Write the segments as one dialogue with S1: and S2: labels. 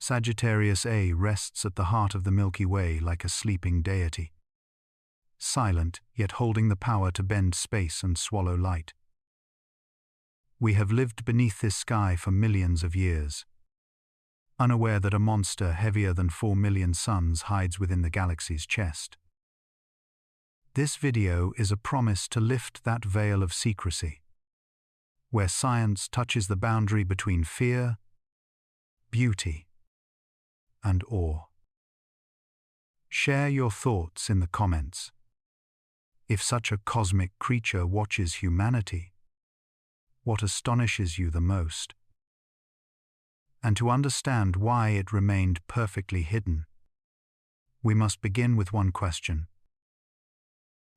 S1: Sagittarius A rests at the heart of the Milky Way like a sleeping deity, silent yet holding the power to bend space and swallow light. We have lived beneath this sky for millions of years, unaware that a monster heavier than 4 million suns hides within the galaxy's chest. This video is a promise to lift that veil of secrecy, where science touches the boundary between fear, beauty, and awe. Share your thoughts in the comments. If such a cosmic creature watches humanity, what astonishes you the most? And to understand why it remained perfectly hidden, we must begin with one question.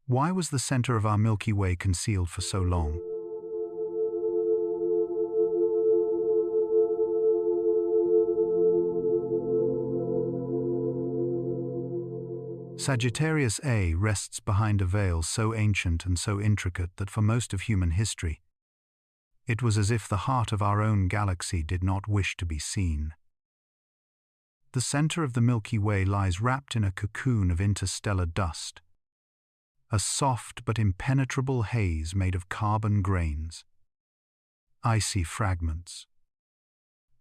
S1: Why was the center of our Milky Way concealed for so long? Sagittarius A rests behind a veil so ancient and so intricate that for most of human history, it was as if the heart of our own galaxy did not wish to be seen. The center of the Milky Way lies wrapped in a cocoon of interstellar dust, a soft but impenetrable haze made of carbon grains, icy fragments,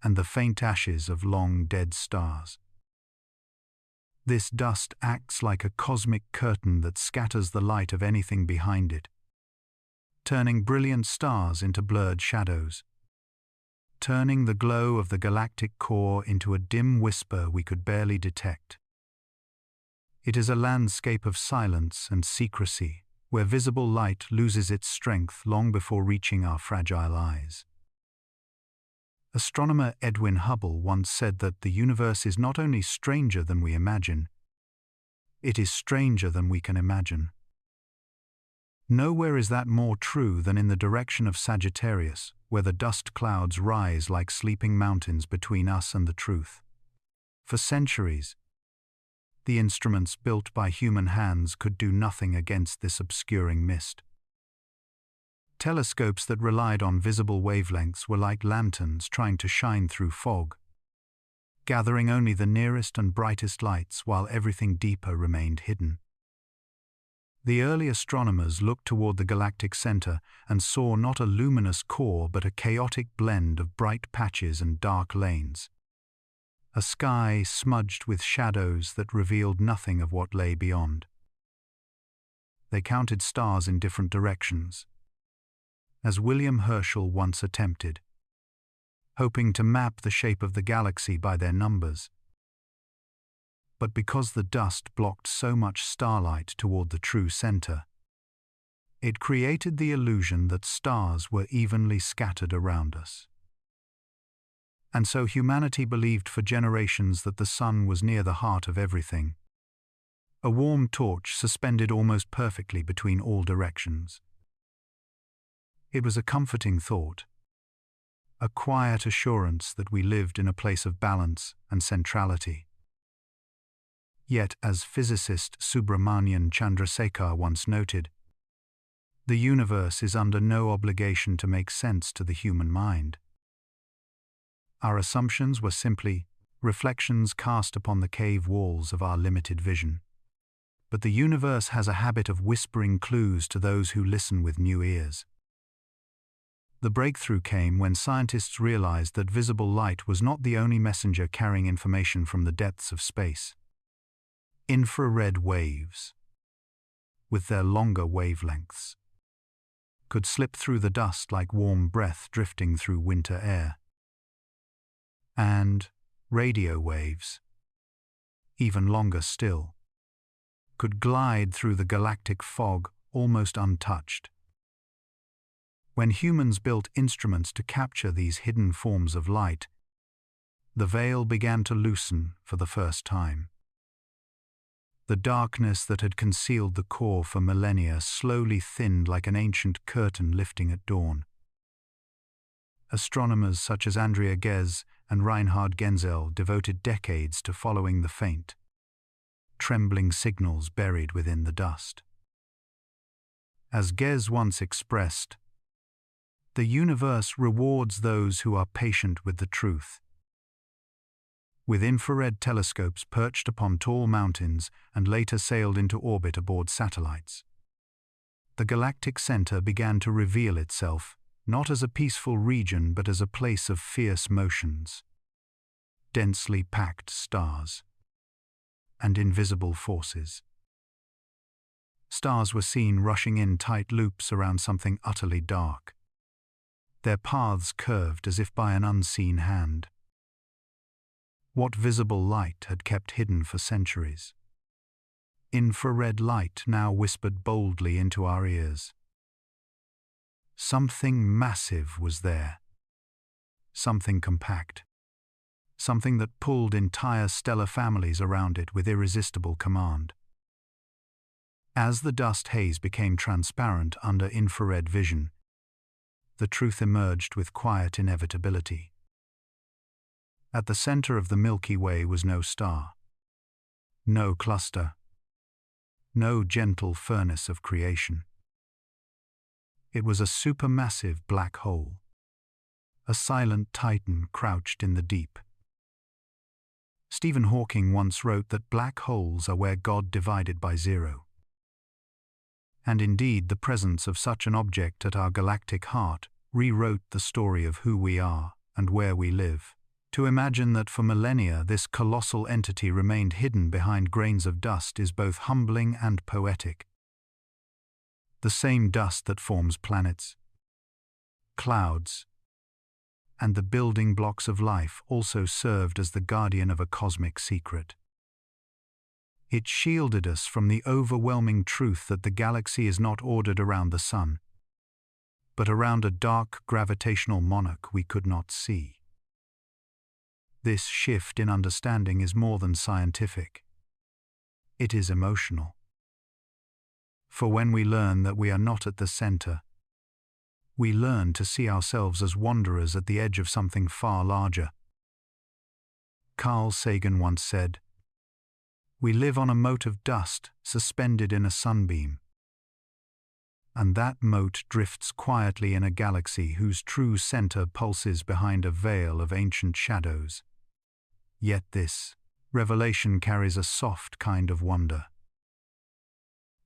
S1: and the faint ashes of long dead stars. This dust acts like a cosmic curtain that scatters the light of anything behind it, turning brilliant stars into blurred shadows, turning the glow of the galactic core into a dim whisper we could barely detect. It is a landscape of silence and secrecy, where visible light loses its strength long before reaching our fragile eyes. Astronomer Edwin Hubble once said that the universe is not only stranger than we imagine, it is stranger than we can imagine. Nowhere is that more true than in the direction of Sagittarius, where the dust clouds rise like sleeping mountains between us and the truth. For centuries, the instruments built by human hands could do nothing against this obscuring mist. Telescopes that relied on visible wavelengths were like lanterns trying to shine through fog, gathering only the nearest and brightest lights while everything deeper remained hidden. The early astronomers looked toward the galactic center and saw not a luminous core but a chaotic blend of bright patches and dark lanes, a sky smudged with shadows that revealed nothing of what lay beyond. They counted stars in different directions, as William Herschel once attempted, hoping to map the shape of the galaxy by their numbers. But because the dust blocked so much starlight toward the true center, it created the illusion that stars were evenly scattered around us. And so humanity believed for generations that the sun was near the heart of everything, a warm torch suspended almost perfectly between all directions. It was a comforting thought, a quiet assurance that we lived in a place of balance and centrality. Yet, as physicist Subramanian Chandrasekhar once noted, the universe is under no obligation to make sense to the human mind. Our assumptions were simply reflections cast upon the cave walls of our limited vision. But the universe has a habit of whispering clues to those who listen with new ears. The breakthrough came when scientists realized that visible light was not the only messenger carrying information from the depths of space. Infrared waves, with their longer wavelengths, could slip through the dust like warm breath drifting through winter air. And radio waves, even longer still, could glide through the galactic fog almost untouched. When humans built instruments to capture these hidden forms of light, the veil began to loosen for the first time. The darkness that had concealed the core for millennia slowly thinned like an ancient curtain lifting at dawn. Astronomers such as Andrea Ghez and Reinhard Genzel devoted decades to following the faint, trembling signals buried within the dust. As Ghez once expressed, "The universe rewards those who are patient with the truth." with infrared telescopes perched upon tall mountains and later sailed into orbit aboard satellites. The galactic center began to reveal itself, not as a peaceful region but as a place of fierce motions. Densely packed stars and invisible forces. Stars were seen rushing in tight loops around something utterly dark. Their paths curved as if by an unseen hand. What visible light had kept hidden for centuries? Infrared light now whispered boldly into our ears. Something massive was there. Something compact. Something that pulled entire stellar families around it with irresistible command. As the dust haze became transparent under infrared vision, the truth emerged with quiet inevitability. At the center of the Milky Way was no star, no cluster, no gentle furnace of creation. It was a supermassive black hole, a silent titan crouched in the deep. Stephen Hawking once wrote that black holes are where God divided by zero. And indeed, the presence of such an object at our galactic heart rewrote the story of who we are and where we live. To imagine that for millennia this colossal entity remained hidden behind grains of dust is both humbling and poetic. The same dust that forms planets, clouds, and the building blocks of life also served as the guardian of a cosmic secret. It shielded us from the overwhelming truth that the galaxy is not ordered around the sun, but around a dark gravitational monarch we could not see. This shift in understanding is more than scientific. It is emotional. For when we learn that we are not at the center, we learn to see ourselves as wanderers at the edge of something far larger. Carl Sagan once said, "We live on a mote of dust suspended in a sunbeam. And that mote drifts quietly in a galaxy whose true center pulses behind a veil of ancient shadows. Yet this revelation carries a soft kind of wonder.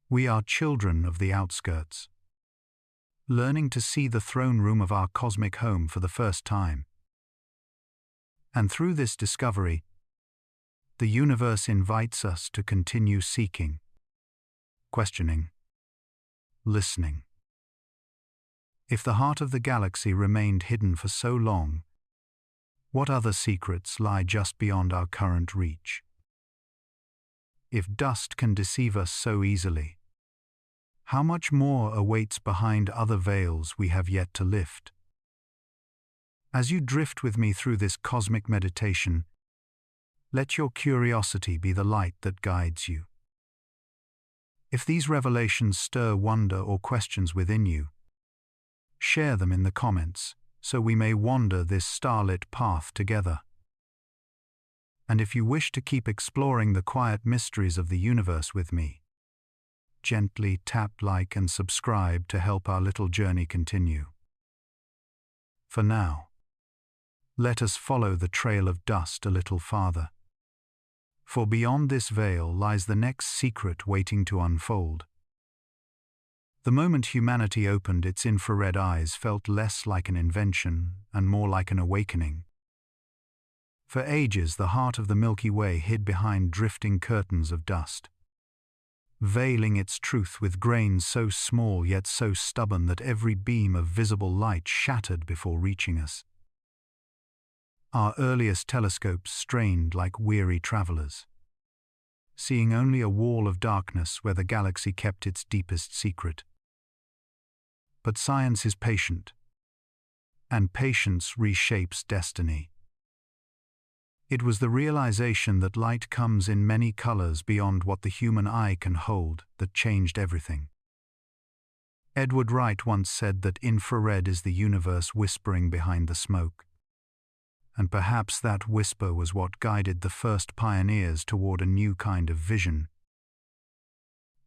S1: We are children of the outskirts, learning to see the throne room of our cosmic home for the first time. And through this discovery, the universe invites us to continue seeking, questioning, listening. If the heart of the galaxy remained hidden for so long, what other secrets lie just beyond our current reach? If dust can deceive us so easily, how much more awaits behind other veils we have yet to lift? As you drift with me through this cosmic meditation, let your curiosity be the light that guides you. If these revelations stir wonder or questions within you, share them in the comments so we may wander this starlit path together. And if you wish to keep exploring the quiet mysteries of the universe with me, gently tap like and subscribe to help our little journey continue. For now, let us follow the trail of dust a little farther. For beyond this veil lies the next secret waiting to unfold. The moment humanity opened its infrared eyes felt less like an invention and more like an awakening. For ages, the heart of the Milky Way hid behind drifting curtains of dust, veiling its truth with grains so small yet so stubborn that every beam of visible light shattered before reaching us. Our earliest telescopes strained like weary travelers, seeing only a wall of darkness where the galaxy kept its deepest secret. But science is patient, and patience reshapes destiny. It was the realization that light comes in many colors beyond what the human eye can hold that changed everything. Edward Wright once said that infrared is the universe whispering behind the smoke. And perhaps that whisper was what guided the first pioneers toward a new kind of vision.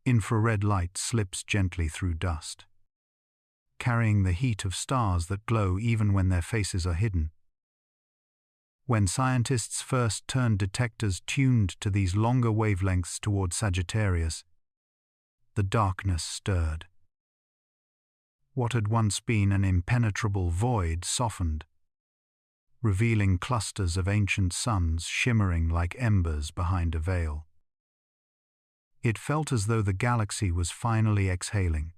S1: Infrared light slips gently through dust, carrying the heat of stars that glow even when their faces are hidden. When scientists first turned detectors tuned to these longer wavelengths toward Sagittarius, the darkness stirred. What had once been an impenetrable void softened, revealing clusters of ancient suns shimmering like embers behind a veil. It felt as though the galaxy was finally exhaling.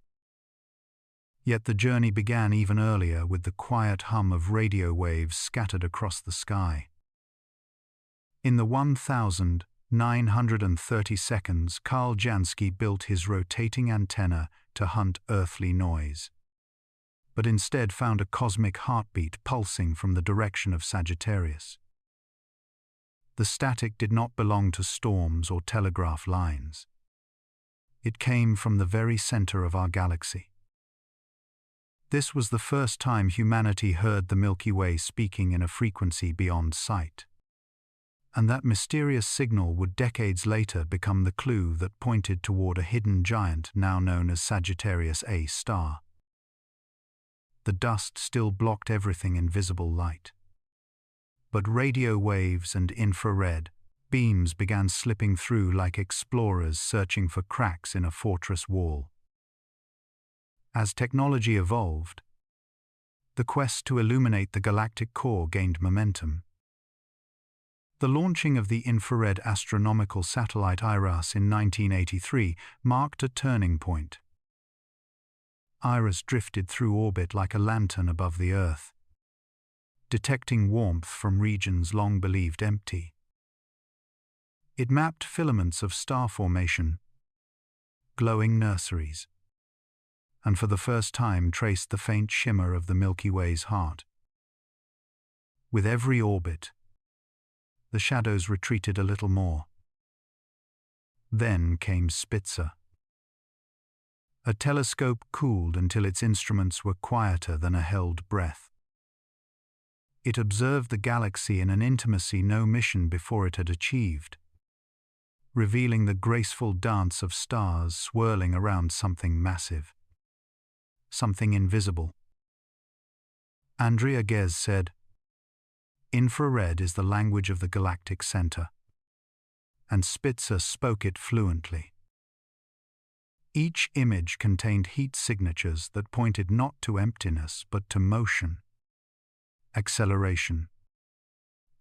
S1: Yet the journey began even earlier with the quiet hum of radio waves scattered across the sky. In the 1,930 seconds, Carl Jansky built his rotating antenna to hunt earthly noise, but instead found a cosmic heartbeat pulsing from the direction of Sagittarius. The static did not belong to storms or telegraph lines. It came from the very center of our galaxy. This was the first time humanity heard the Milky Way speaking in a frequency beyond sight. And that mysterious signal would decades later become the clue that pointed toward a hidden giant now known as Sagittarius A star. The dust still blocked everything in visible light. But radio waves and infrared beams began slipping through like explorers searching for cracks in a fortress wall. As technology evolved, the quest to illuminate the galactic core gained momentum. The launching of the infrared astronomical satellite IRAS in 1983 marked a turning point. IRAS drifted through orbit like a lantern above the Earth, detecting warmth from regions long believed empty. It mapped filaments of star formation, glowing nurseries, and for the first time traced the faint shimmer of the Milky Way's heart. With every orbit, the shadows retreated a little more. Then came Spitzer. A telescope cooled until its instruments were quieter than a held breath. It observed the galaxy in an intimacy no mission before it had achieved, revealing the graceful dance of stars swirling around something massive, something invisible. Andrea Ghez said, "Infrared is the language of the galactic center," and Spitzer spoke it fluently. Each image contained heat signatures that pointed not to emptiness but to motion, acceleration,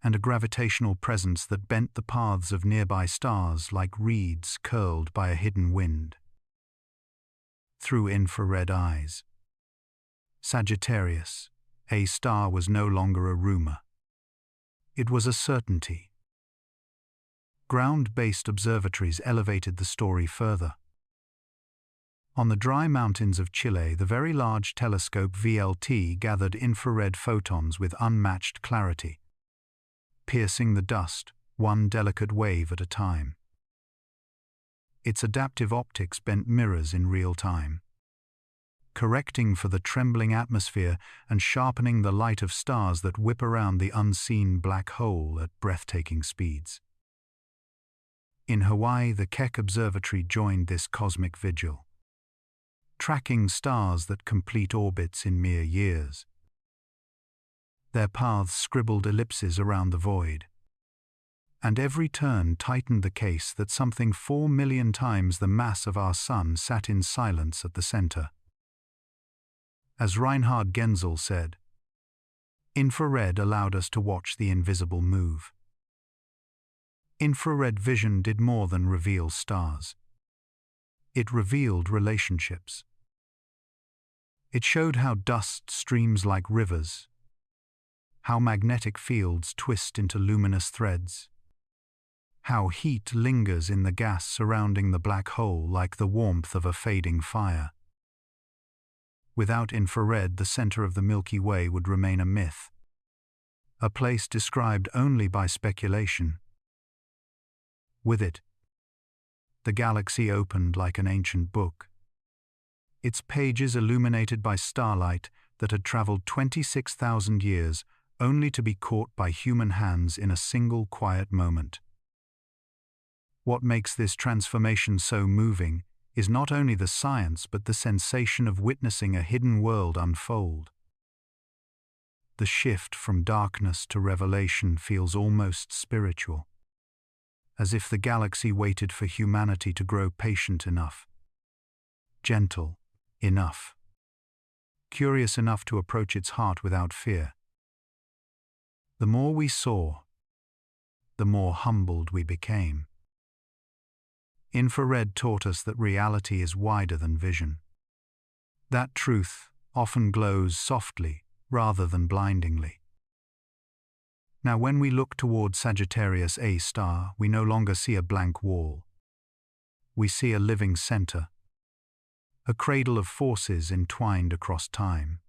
S1: and a gravitational presence that bent the paths of nearby stars like reeds curled by a hidden wind. Through infrared eyes, Sagittarius, A star, was no longer a rumor. It was a certainty. Ground-based observatories elevated the story further. On the dry mountains of Chile, the Very Large Telescope VLT gathered infrared photons with unmatched clarity, piercing the dust one delicate wave at a time. Its adaptive optics bent mirrors in real time, correcting for the trembling atmosphere and sharpening the light of stars that whip around the unseen black hole at breathtaking speeds. In Hawaii, the Keck Observatory joined this cosmic vigil, tracking stars that complete orbits in mere years. Their paths scribbled ellipses around the void, and every turn tightened the case that something 4 million times the mass of our Sun sat in silence at the center. As Reinhard Genzel said, "Infrared allowed us to watch the invisible move." Infrared vision did more than reveal stars. It revealed relationships. It showed how dust streams like rivers, how magnetic fields twist into luminous threads, how heat lingers in the gas surrounding the black hole like the warmth of a fading fire. Without infrared, the center of the Milky Way would remain a myth, a place described only by speculation. With it, the galaxy opened like an ancient book, its pages illuminated by starlight that had traveled 26,000 years only to be caught by human hands in a single quiet moment. What makes this transformation so moving is not only the science but the sensation of witnessing a hidden world unfold. The shift from darkness to revelation feels almost spiritual, as if the galaxy waited for humanity to grow patient enough, gentle enough, curious enough to approach its heart without fear. The more we saw, the more humbled we became. Infrared taught us that reality is wider than vision. That truth often glows softly rather than blindingly. Now, when we look toward Sagittarius A star, we no longer see a blank wall. We see a living center, a cradle of forces entwined across time.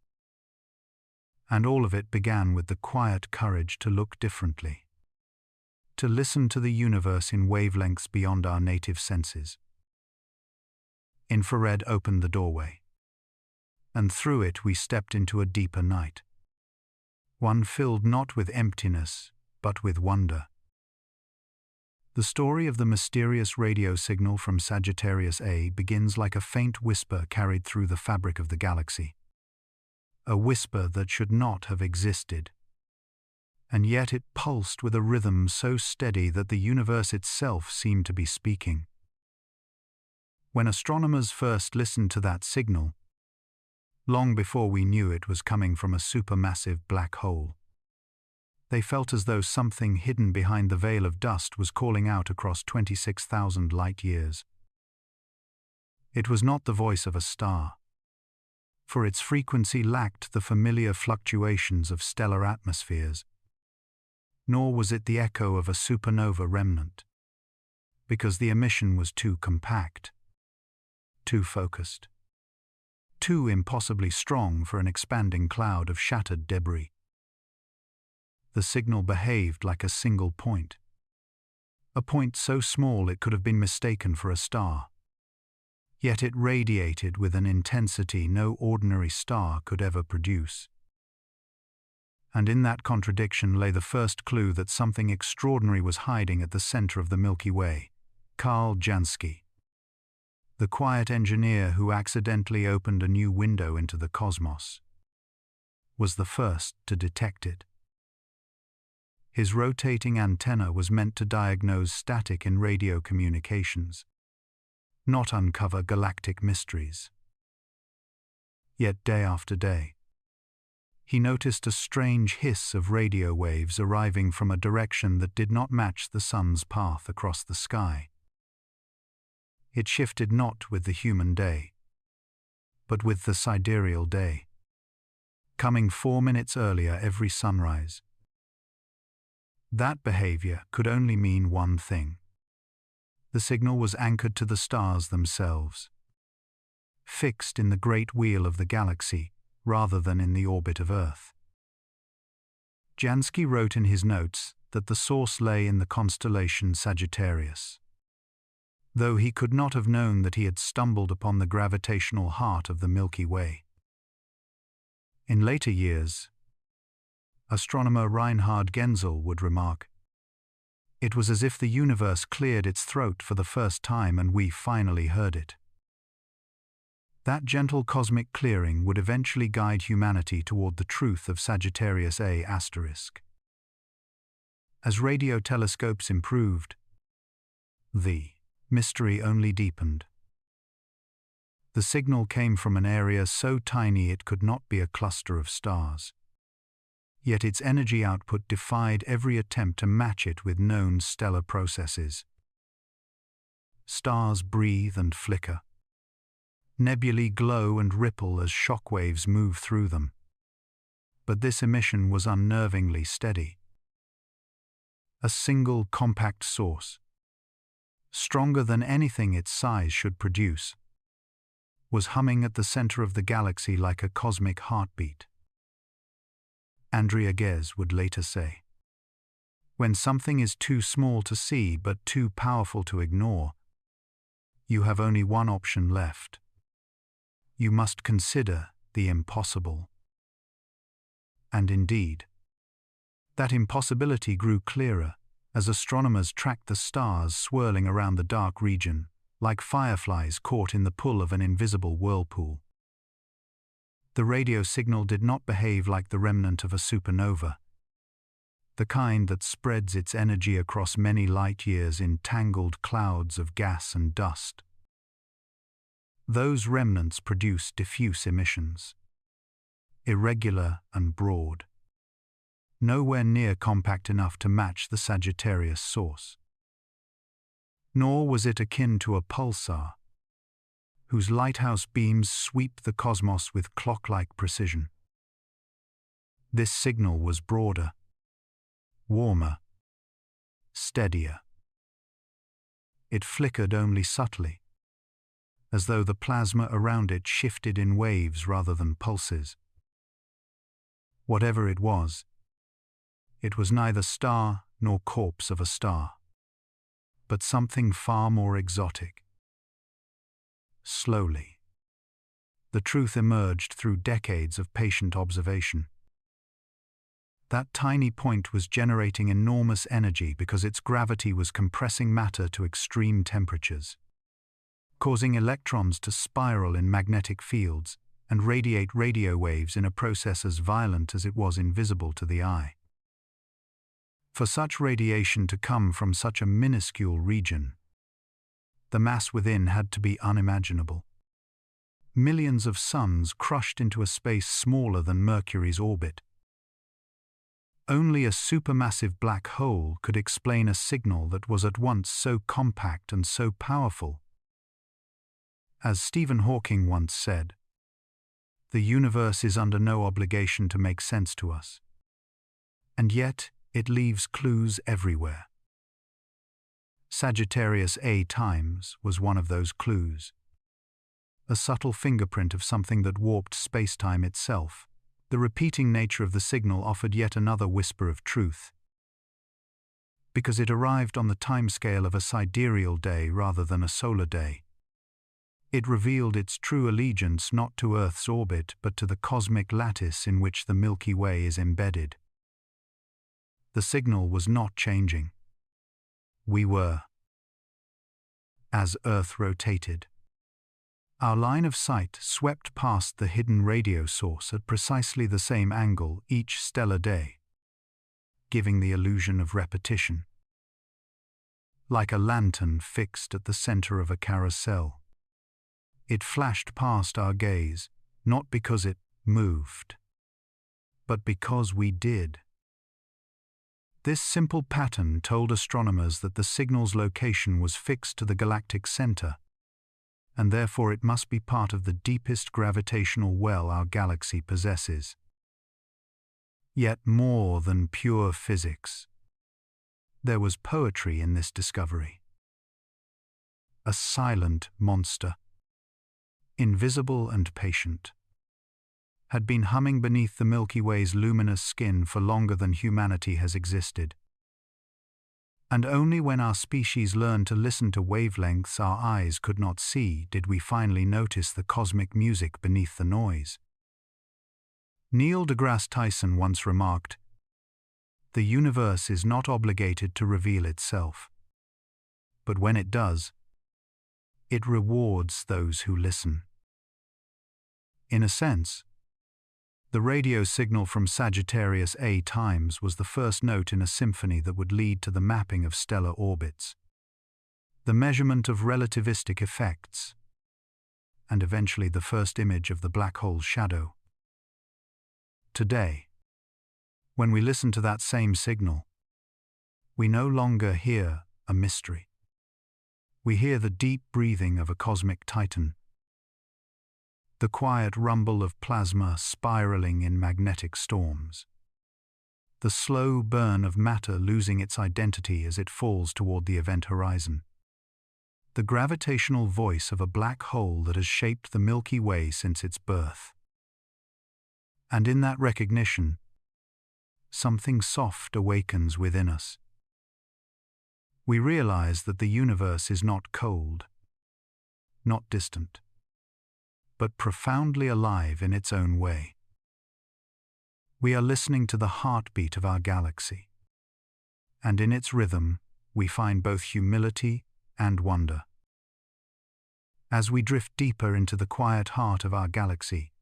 S1: And all of it began with the quiet courage to look differently, to listen to the universe in wavelengths beyond our native senses. Infrared opened the doorway, and through it we stepped into a deeper night, one filled not with emptiness, but with wonder. The story of the mysterious radio signal from Sagittarius A begins like a faint whisper carried through the fabric of the galaxy. A whisper that should not have existed. And yet it pulsed with a rhythm so steady that the universe itself seemed to be speaking. When astronomers first listened to that signal, long before we knew it was coming from a supermassive black hole, they felt as though something hidden behind the veil of dust was calling out across 26,000 light-years. It was not the voice of a star, for its frequency lacked the familiar fluctuations of stellar atmospheres, nor was it the echo of a supernova remnant, because the emission was too compact, too focused, too impossibly strong for an expanding cloud of shattered debris. The signal behaved like a single point, a point so small it could have been mistaken for a star. Yet it radiated with an intensity no ordinary star could ever produce. And in that contradiction lay the first clue that something extraordinary was hiding at the center of the Milky Way. Carl Jansky, the quiet engineer who accidentally opened a new window into the cosmos, was the first to detect it. His rotating antenna was meant to diagnose static in radio communications, not uncover galactic mysteries. Yet day after day, he noticed a strange hiss of radio waves arriving from a direction that did not match the sun's path across the sky. It shifted not with the human day, but with the sidereal day, coming 4 minutes earlier every sunrise. That behavior could only mean one thing. The signal was anchored to the stars themselves, fixed in the great wheel of the galaxy rather than in the orbit of Earth. Jansky wrote in his notes that the source lay in the constellation Sagittarius, though he could not have known that he had stumbled upon the gravitational heart of the Milky Way. In later years, astronomer Reinhard Genzel would remark, "It was as if the universe cleared its throat for the first time and we finally heard it." That gentle cosmic clearing would eventually guide humanity toward the truth of Sagittarius A asterisk. As radio telescopes improved, the mystery only deepened. The signal came from an area so tiny it could not be a cluster of stars. Yet its energy output defied every attempt to match it with known stellar processes. Stars breathe and flicker. Nebulae glow and ripple as shockwaves move through them. But this emission was unnervingly steady. A single compact source, stronger than anything its size should produce, was humming at the center of the galaxy like a cosmic heartbeat. Andrea Ghez would later say, "When something is too small to see but too powerful to ignore, you have only one option left. You must consider the impossible." And indeed, that impossibility grew clearer as astronomers tracked the stars swirling around the dark region, like fireflies caught in the pull of an invisible whirlpool. The radio signal did not behave like the remnant of a supernova, the kind that spreads its energy across many light years in tangled clouds of gas and dust. Those remnants produce diffuse emissions, irregular and broad, nowhere near compact enough to match the Sagittarius source. Nor was it akin to a pulsar, whose lighthouse beams sweep the cosmos with clock-like precision. This signal was broader, warmer, steadier. It flickered only subtly, as though the plasma around it shifted in waves rather than pulses. Whatever it was neither star nor corpse of a star, but something far more exotic. Slowly, the truth emerged through decades of patient observation. That tiny point was generating enormous energy because its gravity was compressing matter to extreme temperatures, causing electrons to spiral in magnetic fields and radiate radio waves in a process as violent as it was invisible to the eye. For such radiation to come from such a minuscule region, the mass within had to be unimaginable. Millions of suns crushed into a space smaller than Mercury's orbit. Only a supermassive black hole could explain a signal that was at once so compact and so powerful. As Stephen Hawking once said, "The universe is under no obligation to make sense to us, and yet it leaves clues everywhere." Sagittarius A times was one of those clues, a subtle fingerprint of something that warped space-time itself. The repeating nature of the signal offered yet another whisper of truth, because it arrived on the timescale of a sidereal day rather than a solar day. It revealed its true allegiance not to Earth's orbit but to the cosmic lattice in which the Milky Way is embedded. The signal was not changing. We were. As Earth rotated, our line of sight swept past the hidden radio source at precisely the same angle each stellar day, giving the illusion of repetition. Like a lantern fixed at the center of a carousel, it flashed past our gaze, not because it moved, but because we did. This simple pattern told astronomers that the signal's location was fixed to the galactic center, and therefore it must be part of the deepest gravitational well our galaxy possesses. Yet more than pure physics, there was poetry in this discovery. A silent monster, invisible and patient, had been humming beneath the Milky Way's luminous skin for longer than humanity has existed. And only when our species learned to listen to wavelengths our eyes could not see did we finally notice the cosmic music beneath the noise. Neil deGrasse Tyson once remarked, "The universe is not obligated to reveal itself, but when it does, it rewards those who listen." In a sense, the radio signal from Sagittarius A times was the first note in a symphony that would lead to the mapping of stellar orbits, the measurement of relativistic effects, and eventually the first image of the black hole's shadow. Today, when we listen to that same signal, we no longer hear a mystery. We hear the deep breathing of a cosmic titan, the quiet rumble of plasma spiraling in magnetic storms, the slow burn of matter losing its identity as it falls toward the event horizon, the gravitational voice of a black hole that has shaped the Milky Way since its birth. And in that recognition, something soft awakens within us. We realize that the universe is not cold, not distant, but profoundly alive in its own way. We are listening to the heartbeat of our galaxy, and in its rhythm we find both humility and wonder. As we drift deeper into the quiet heart of our galaxy,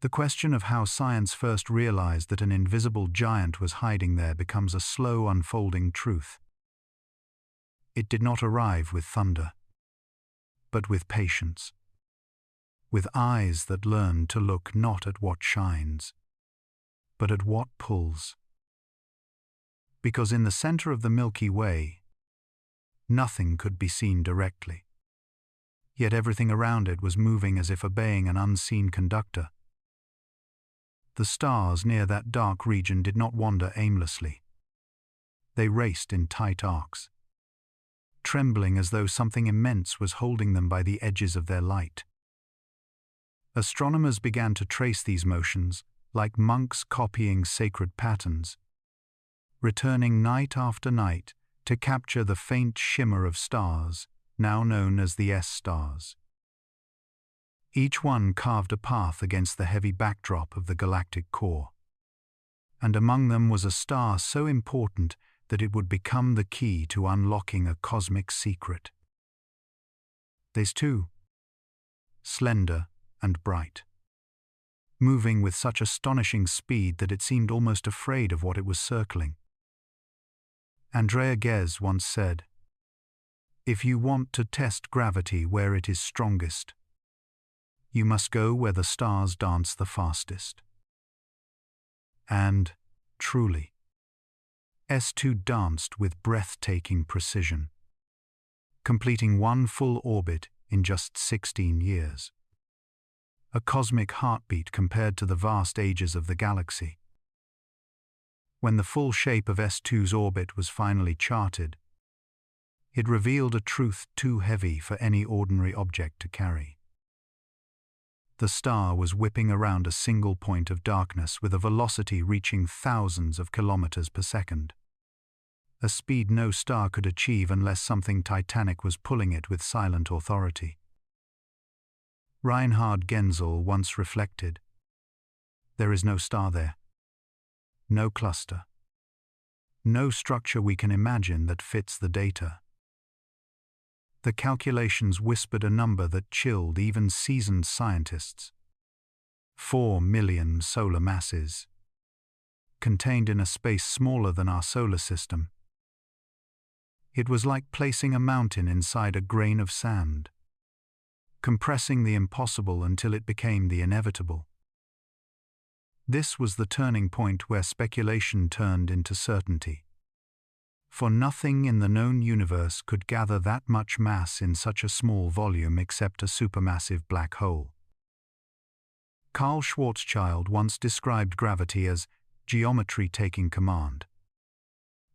S1: The question of how science first realized that an invisible giant was hiding there becomes a slow unfolding truth. It did not arrive with thunder, but with patience, with eyes that learned to look not at what shines, but at what pulls. Because in the center of the Milky Way, nothing could be seen directly, yet everything around it was moving as if obeying an unseen conductor. The stars near that dark region did not wander aimlessly. They raced in tight arcs, trembling as though something immense was holding them by the edges of their light. Astronomers began to trace these motions, like monks copying sacred patterns, returning night after night to capture the faint shimmer of stars, now known as the S-stars. Each one carved a path against the heavy backdrop of the galactic core, and among them was a star so important that it would become the key to unlocking a cosmic secret. These two, slender and bright, moving with such astonishing speed that it seemed almost afraid of what it was circling. Andrea Ghez once said, "If you want to test gravity where it is strongest, you must go where the stars dance the fastest." And, truly, S2 danced with breathtaking precision, completing one full orbit in just 16 years. A cosmic heartbeat compared to the vast ages of the galaxy. When the full shape of S2's orbit was finally charted, it revealed a truth too heavy for any ordinary object to carry. The star was whipping around a single point of darkness with a velocity reaching thousands of kilometers per second. A speed no star could achieve unless something titanic was pulling it with silent authority. Reinhard Genzel once reflected, "There is no star there, no cluster, no structure we can imagine that fits the data." The calculations whispered a number that chilled even seasoned scientists. 4 million solar masses, contained in a space smaller than our solar system. It was like placing a mountain inside a grain of sand, compressing the impossible until it became the inevitable. This was the turning point where speculation turned into certainty. For nothing in the known universe could gather that much mass in such a small volume except a supermassive black hole. Carl Schwarzschild once described gravity as geometry taking command.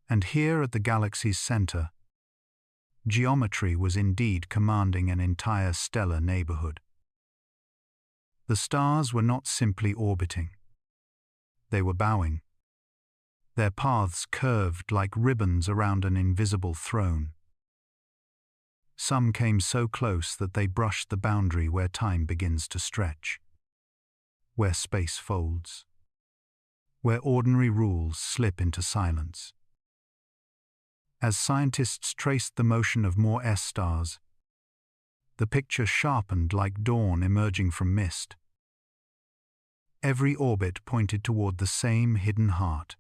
S1: And here at the galaxy's center, geometry was indeed commanding an entire stellar neighborhood. The stars were not simply orbiting. They were bowing. Their paths curved like ribbons around an invisible throne. Some came so close that they brushed the boundary where time begins to stretch, where space folds, where ordinary rules slip into silence. As scientists traced the motion of more S-stars, the picture sharpened like dawn emerging from mist. Every orbit pointed toward the same hidden heart,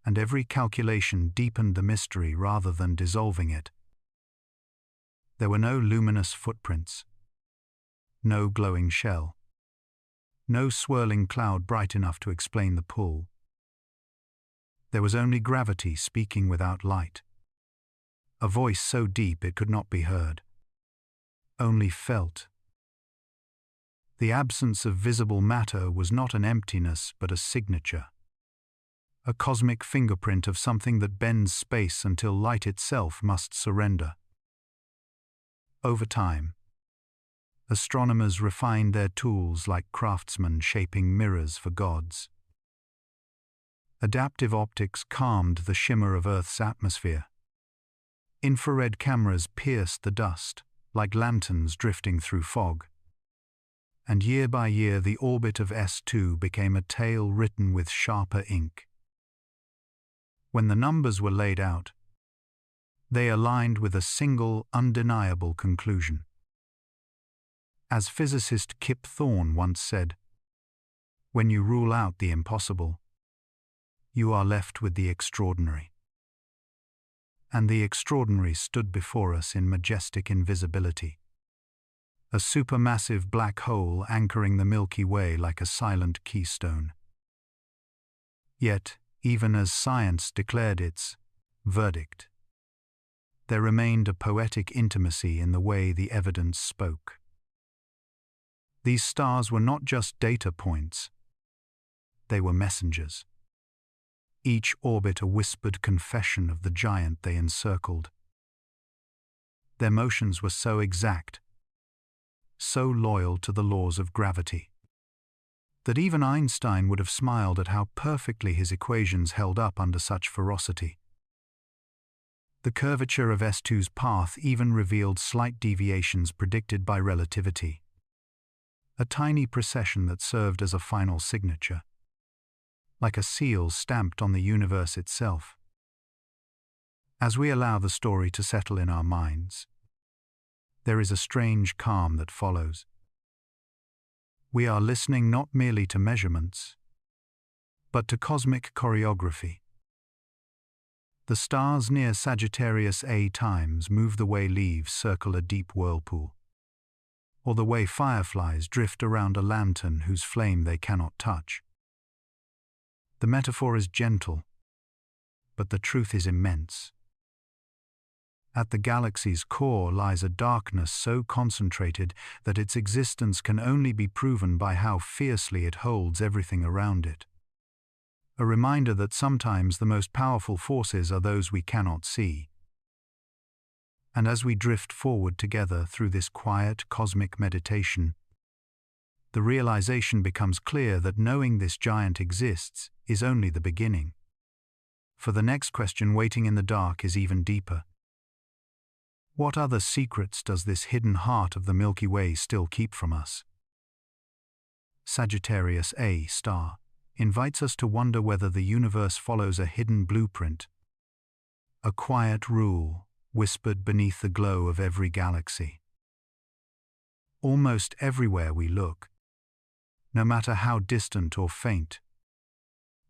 S1: and every calculation deepened the mystery rather than dissolving it. There were no luminous footprints, no glowing shell, no swirling cloud bright enough to explain the pull. There was only gravity speaking without light, a voice so deep it could not be heard, only felt. The absence of visible matter was not an emptiness but a signature, a cosmic fingerprint of something that bends space until light itself must surrender. Over time, astronomers refined their tools like craftsmen shaping mirrors for gods. Adaptive optics calmed the shimmer of Earth's atmosphere. Infrared cameras pierced the dust, like lanterns drifting through fog. And year by year the orbit of S2 became a tale written with sharper ink. When the numbers were laid out, they aligned with a single, undeniable conclusion. As physicist Kip Thorne once said, When you rule out the impossible, you are left with the extraordinary. And the extraordinary stood before us in majestic invisibility. A supermassive black hole anchoring the Milky Way like a silent keystone. Yet, even as science declared its verdict, there remained a poetic intimacy in the way the evidence spoke. These stars were not just data points, they were messengers. Each orbit a whispered confession of the giant they encircled. Their motions were so exact, so loyal to the laws of gravity, that even Einstein would have smiled at how perfectly his equations held up under such ferocity. The curvature of S2's path even revealed slight deviations predicted by relativity. A tiny precession that served as a final signature, like a seal stamped on the universe itself. As we allow the story to settle in our minds, there is a strange calm that follows. We are listening not merely to measurements, but to cosmic choreography. The stars near Sagittarius A times move the way leaves circle a deep whirlpool, or the way fireflies drift around a lantern whose flame they cannot touch. The metaphor is gentle, but the truth is immense. At the galaxy's core lies a darkness so concentrated that its existence can only be proven by how fiercely it holds everything around it. A reminder that sometimes the most powerful forces are those we cannot see. And as we drift forward together through this quiet cosmic meditation, the realization becomes clear that knowing this giant exists is only the beginning. For the next question waiting in the dark is even deeper. What other secrets does this hidden heart of the Milky Way still keep from us? Sagittarius A star invites us to wonder whether the universe follows a hidden blueprint, a quiet rule whispered beneath the glow of every galaxy. Almost everywhere we look, no matter how distant or faint,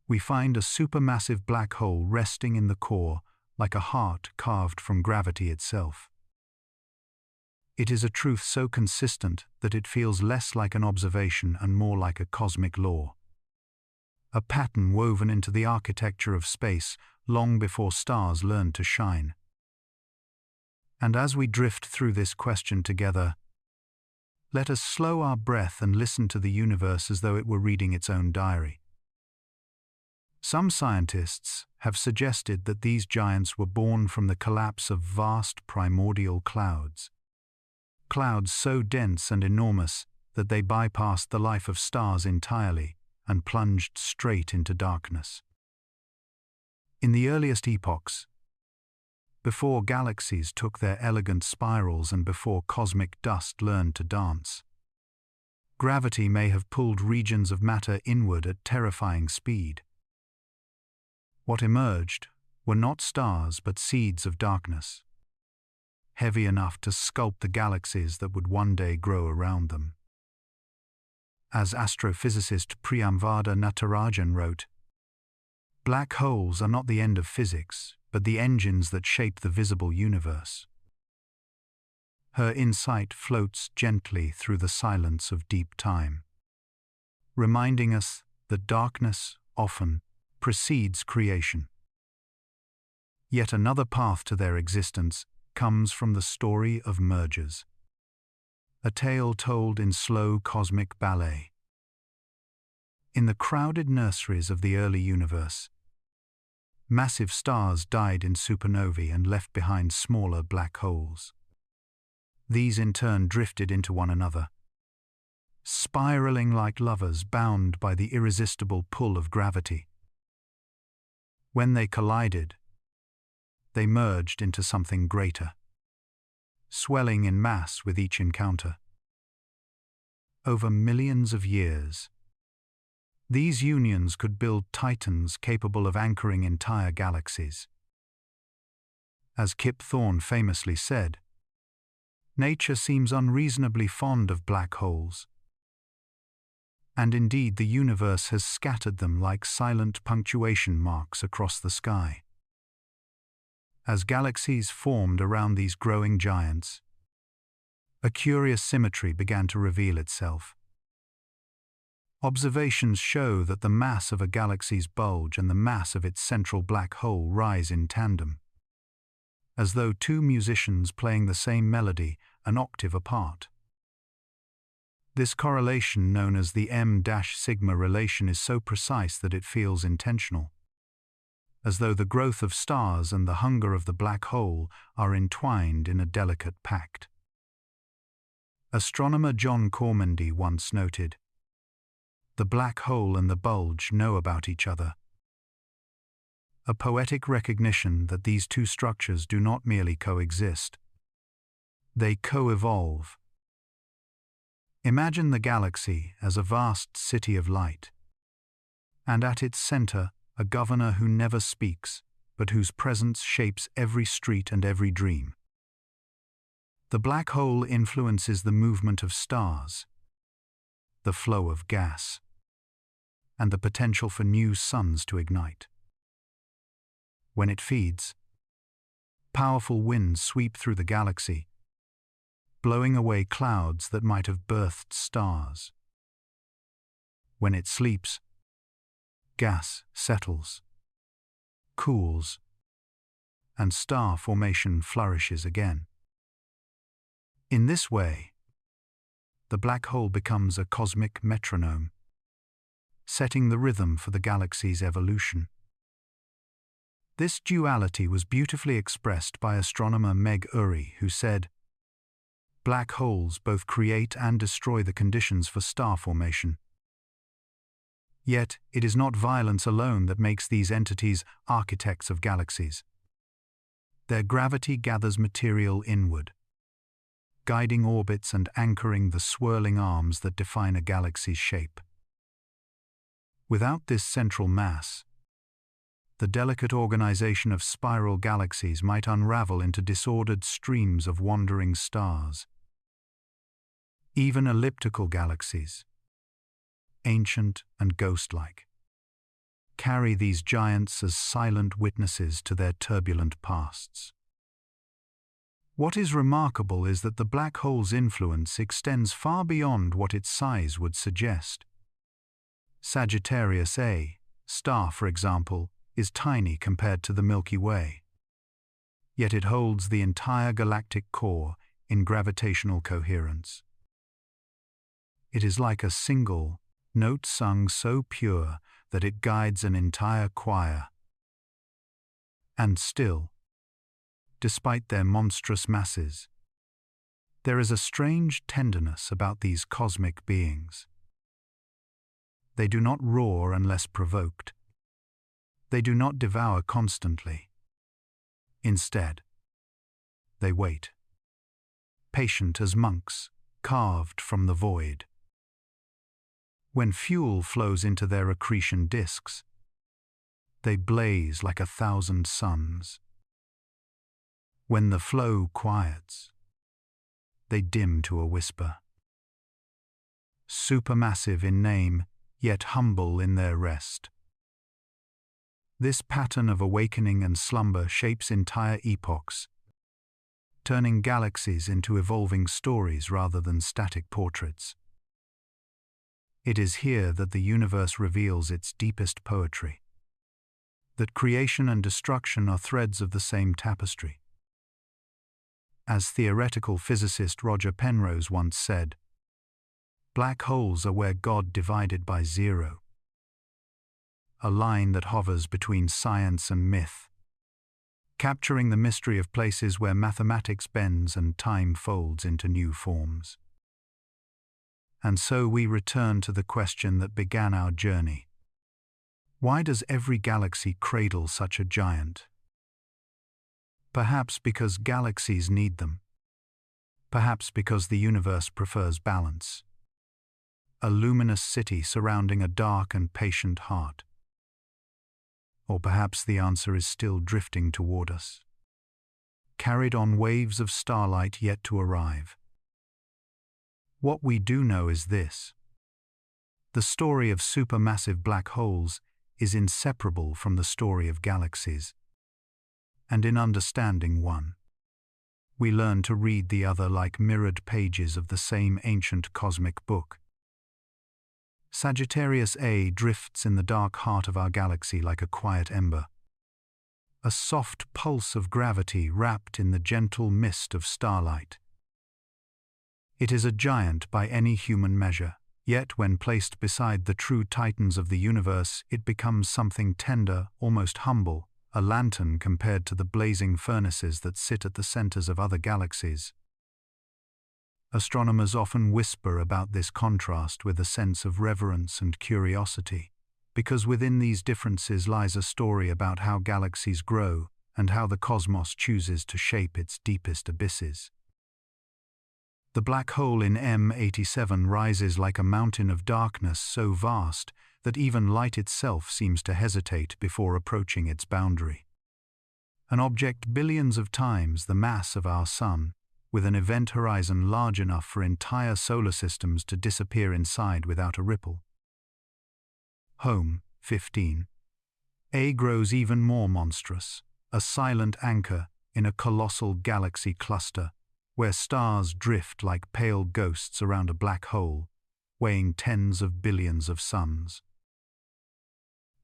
S1: we find a supermassive black hole resting in the core like a heart carved from gravity itself. It is a truth so consistent that it feels less like an observation and more like a cosmic law. A pattern woven into the architecture of space long before stars learned to shine. And as we drift through this question together, let us slow our breath and listen to the universe as though it were reading its own diary. Some scientists have suggested that these giants were born from the collapse of vast primordial clouds. Clouds so dense and enormous that they bypassed the life of stars entirely and plunged straight into darkness. In the earliest epochs, before galaxies took their elegant spirals and before cosmic dust learned to dance, gravity may have pulled regions of matter inward at terrifying speed. What emerged were not stars but seeds of darkness, heavy enough to sculpt the galaxies that would one day grow around them. As astrophysicist Priyamvada Natarajan wrote, "Black holes are not the end of physics, but the engines that shape the visible universe." Her insight floats gently through the silence of deep time, reminding us that darkness often precedes creation. Yet another path to their existence comes from the story of mergers, a tale told in slow cosmic ballet. In the crowded nurseries of the early universe, massive stars died in supernovae and left behind smaller black holes. These in turn drifted into one another, spiraling like lovers bound by the irresistible pull of gravity. When they collided, they merged into something greater, swelling in mass with each encounter. Over millions of years, these unions could build titans capable of anchoring entire galaxies. As Kip Thorne famously said, "Nature seems unreasonably fond of black holes." And indeed the universe has scattered them like silent punctuation marks across the sky. As galaxies formed around these growing giants, a curious symmetry began to reveal itself. Observations show that the mass of a galaxy's bulge and the mass of its central black hole rise in tandem, as though two musicians playing the same melody an octave apart. This correlation, known as the m-sigma relation, is so precise that it feels intentional, as though the growth of stars and the hunger of the black hole are entwined in a delicate pact. Astronomer John Cormandy once noted, "The black hole and the bulge know about each other." A poetic recognition that these two structures do not merely coexist, they co-evolve. Imagine the galaxy as a vast city of light, and at its center, a governor who never speaks, but whose presence shapes every street and every dream. The black hole influences the movement of stars, the flow of gas, and the potential for new suns to ignite. When it feeds, powerful winds sweep through the galaxy, blowing away clouds that might have birthed stars. When it sleeps, gas settles, cools, and star formation flourishes again. In this way, the black hole becomes a cosmic metronome, setting the rhythm for the galaxy's evolution. This duality was beautifully expressed by astronomer Meg Urry, who said, "Black holes both create and destroy the conditions for star formation. Yet, it is not violence alone that makes these entities architects of galaxies. Their gravity gathers material inward, guiding orbits and anchoring the swirling arms that define a galaxy's shape. Without this central mass, the delicate organization of spiral galaxies might unravel into disordered streams of wandering stars. Even elliptical galaxies, ancient and ghost-like, carry these giants as silent witnesses to their turbulent pasts. What is remarkable is that the black hole's influence extends far beyond what its size would suggest. Sagittarius A star, for example, is tiny compared to the Milky Way. Yet it holds the entire galactic core in gravitational coherence. It is like a single note sung so pure that it guides an entire choir. And still, despite their monstrous masses, there is a strange tenderness about these cosmic beings. They do not roar unless provoked. They do not devour constantly. Instead, they wait, patient as monks carved from the void. When fuel flows into their accretion disks, they blaze like 1,000 suns. When the flow quiets, they dim to a whisper. Supermassive in name, yet humble in their rest. This pattern of awakening and slumber shapes entire epochs, turning galaxies into evolving stories rather than static portraits. It is here that the universe reveals its deepest poetry, that creation and destruction are threads of the same tapestry. As theoretical physicist Roger Penrose once said, "Black holes are where God divided by zero," a line that hovers between science and myth, capturing the mystery of places where mathematics bends and time folds into new forms. And so we return to the question that began our journey. Why does every galaxy cradle such a giant? Perhaps because galaxies need them. Perhaps because the universe prefers balance. A luminous city surrounding a dark and patient heart. Or perhaps the answer is still drifting toward us, carried on waves of starlight yet to arrive. What we do know is this: The story of supermassive black holes is inseparable from the story of galaxies. And in understanding one, we learn to read the other like mirrored pages of the same ancient cosmic book. Sagittarius A drifts in the dark heart of our galaxy like a quiet ember, a soft pulse of gravity wrapped in the gentle mist of starlight. It is a giant by any human measure, yet when placed beside the true titans of the universe, it becomes something tender, almost humble, a lantern compared to the blazing furnaces that sit at the centers of other galaxies. Astronomers often whisper about this contrast with a sense of reverence and curiosity, because within these differences lies a story about how galaxies grow and how the cosmos chooses to shape its deepest abysses. The black hole in M87 rises like a mountain of darkness so vast that even light itself seems to hesitate before approaching its boundary. An object billions of times the mass of our Sun, with an event horizon large enough for entire solar systems to disappear inside without a ripple. Home, 15. A grows even more monstrous, a silent anchor in a colossal galaxy cluster, where stars drift like pale ghosts around a black hole, weighing tens of billions of suns.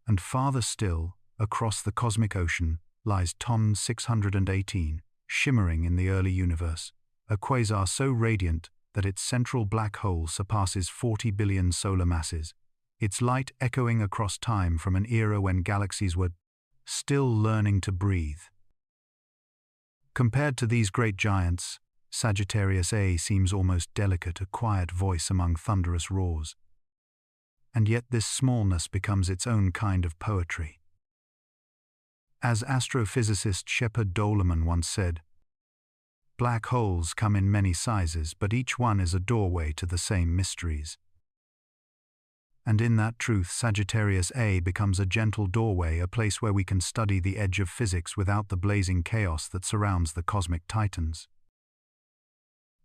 S1: And farther still, across the cosmic ocean, lies Ton 618, shimmering in the early universe, a quasar so radiant that its central black hole surpasses 40 billion solar masses, its light echoing across time from an era when galaxies were still learning to breathe. Compared to these great giants, Sagittarius A seems almost delicate, a quiet voice among thunderous roars. And yet this smallness becomes its own kind of poetry. As astrophysicist Shepard Doleman once said, "Black holes come in many sizes, but each one is a doorway to the same mysteries." And in that truth, Sagittarius A becomes a gentle doorway, a place where we can study the edge of physics without the blazing chaos that surrounds the cosmic titans.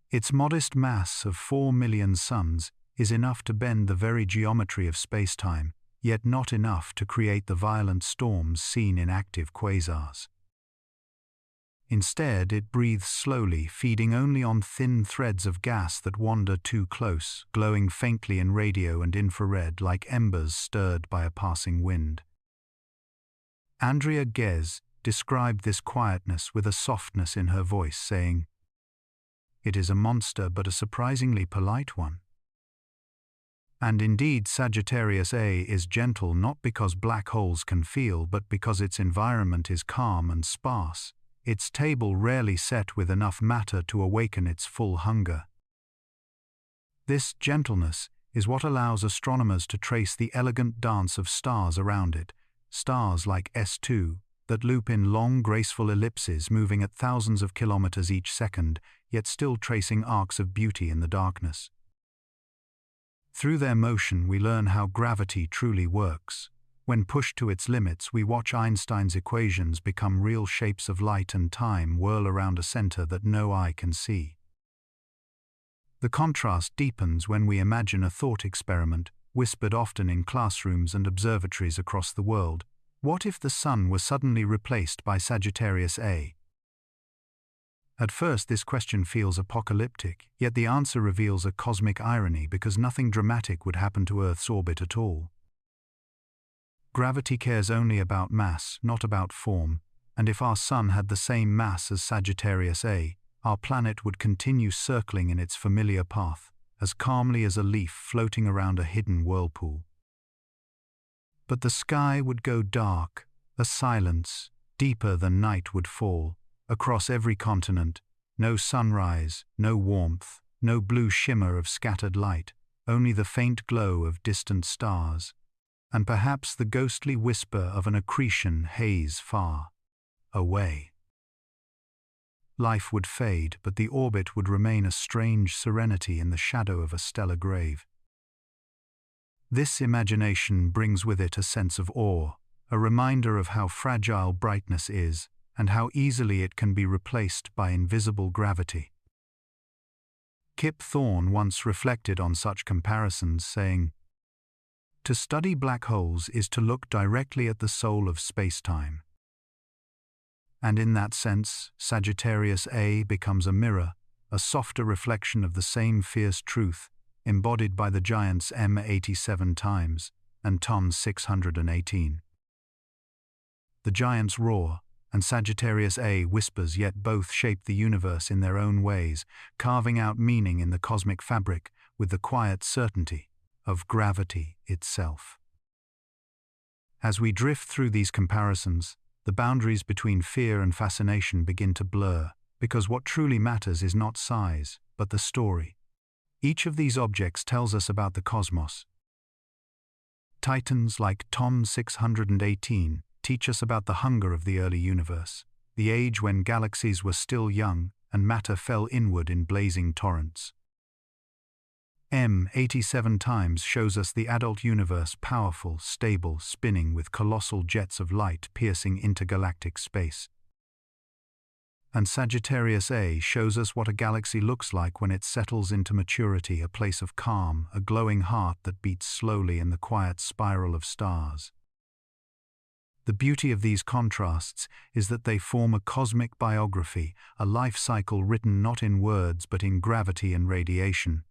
S1: Its modest mass of 4 million suns is enough to bend the very geometry of space-time, yet not enough to create the violent storms seen in active quasars. Instead, it breathes slowly, feeding only on thin threads of gas that wander too close, glowing faintly in radio and infrared like embers stirred by a passing wind. Andrea Ghez described this quietness with a softness in her voice, saying, "It is a monster, but a surprisingly polite one." And indeed, Sagittarius A is gentle not because black holes can feel, but because its environment is calm and sparse, its table rarely set with enough matter to awaken its full hunger. This gentleness is what allows astronomers to trace the elegant dance of stars around it, stars like S2, that loop in long, graceful ellipses moving at thousands of kilometers each second, yet still tracing arcs of beauty in the darkness. Through their motion, we learn how gravity truly works. When pushed to its limits, we watch Einstein's equations become real shapes of light and time whirl around a center that no eye can see. The contrast deepens when we imagine a thought experiment, whispered often in classrooms and observatories across the world. What if the Sun were suddenly replaced by Sagittarius A? At first, this question feels apocalyptic, yet the answer reveals a cosmic irony because nothing dramatic would happen to Earth's orbit at all. Gravity cares only about mass, not about form, and if our Sun had the same mass as Sagittarius A, our planet would continue circling in its familiar path, as calmly as a leaf floating around a hidden whirlpool. But the sky would go dark, a silence, deeper than night would fall. Across every continent, no sunrise, no warmth, no blue shimmer of scattered light, only the faint glow of distant stars, and perhaps the ghostly whisper of an accretion haze far away. Life would fade, but the orbit would remain a strange serenity in the shadow of a stellar grave. This imagination brings with it a sense of awe, a reminder of how fragile brightness is, and how easily it can be replaced by invisible gravity. Kip Thorne once reflected on such comparisons, saying, To study black holes is to look directly at the soul of space-time. And in that sense, Sagittarius A becomes a mirror, a softer reflection of the same fierce truth, embodied by the giants M 87 times and Tom 618. The giants roar, and Sagittarius A whispers, yet both shape the universe in their own ways, carving out meaning in the cosmic fabric with the quiet certainty of gravity itself. As we drift through these comparisons, the boundaries between fear and fascination begin to blur, because what truly matters is not size, but the story. Each of these objects tells us about the cosmos. Titans like Tom 618 teach us about the hunger of the early universe, the age when galaxies were still young and matter fell inward in blazing torrents. M 87 times shows us the adult universe, powerful, stable, spinning with colossal jets of light piercing intergalactic space. And Sagittarius A shows us what a galaxy looks like when it settles into maturity, a place of calm, a glowing heart that beats slowly in the quiet spiral of stars. The beauty of these contrasts is that they form a cosmic biography, a life cycle written not in words but in gravity and radiation.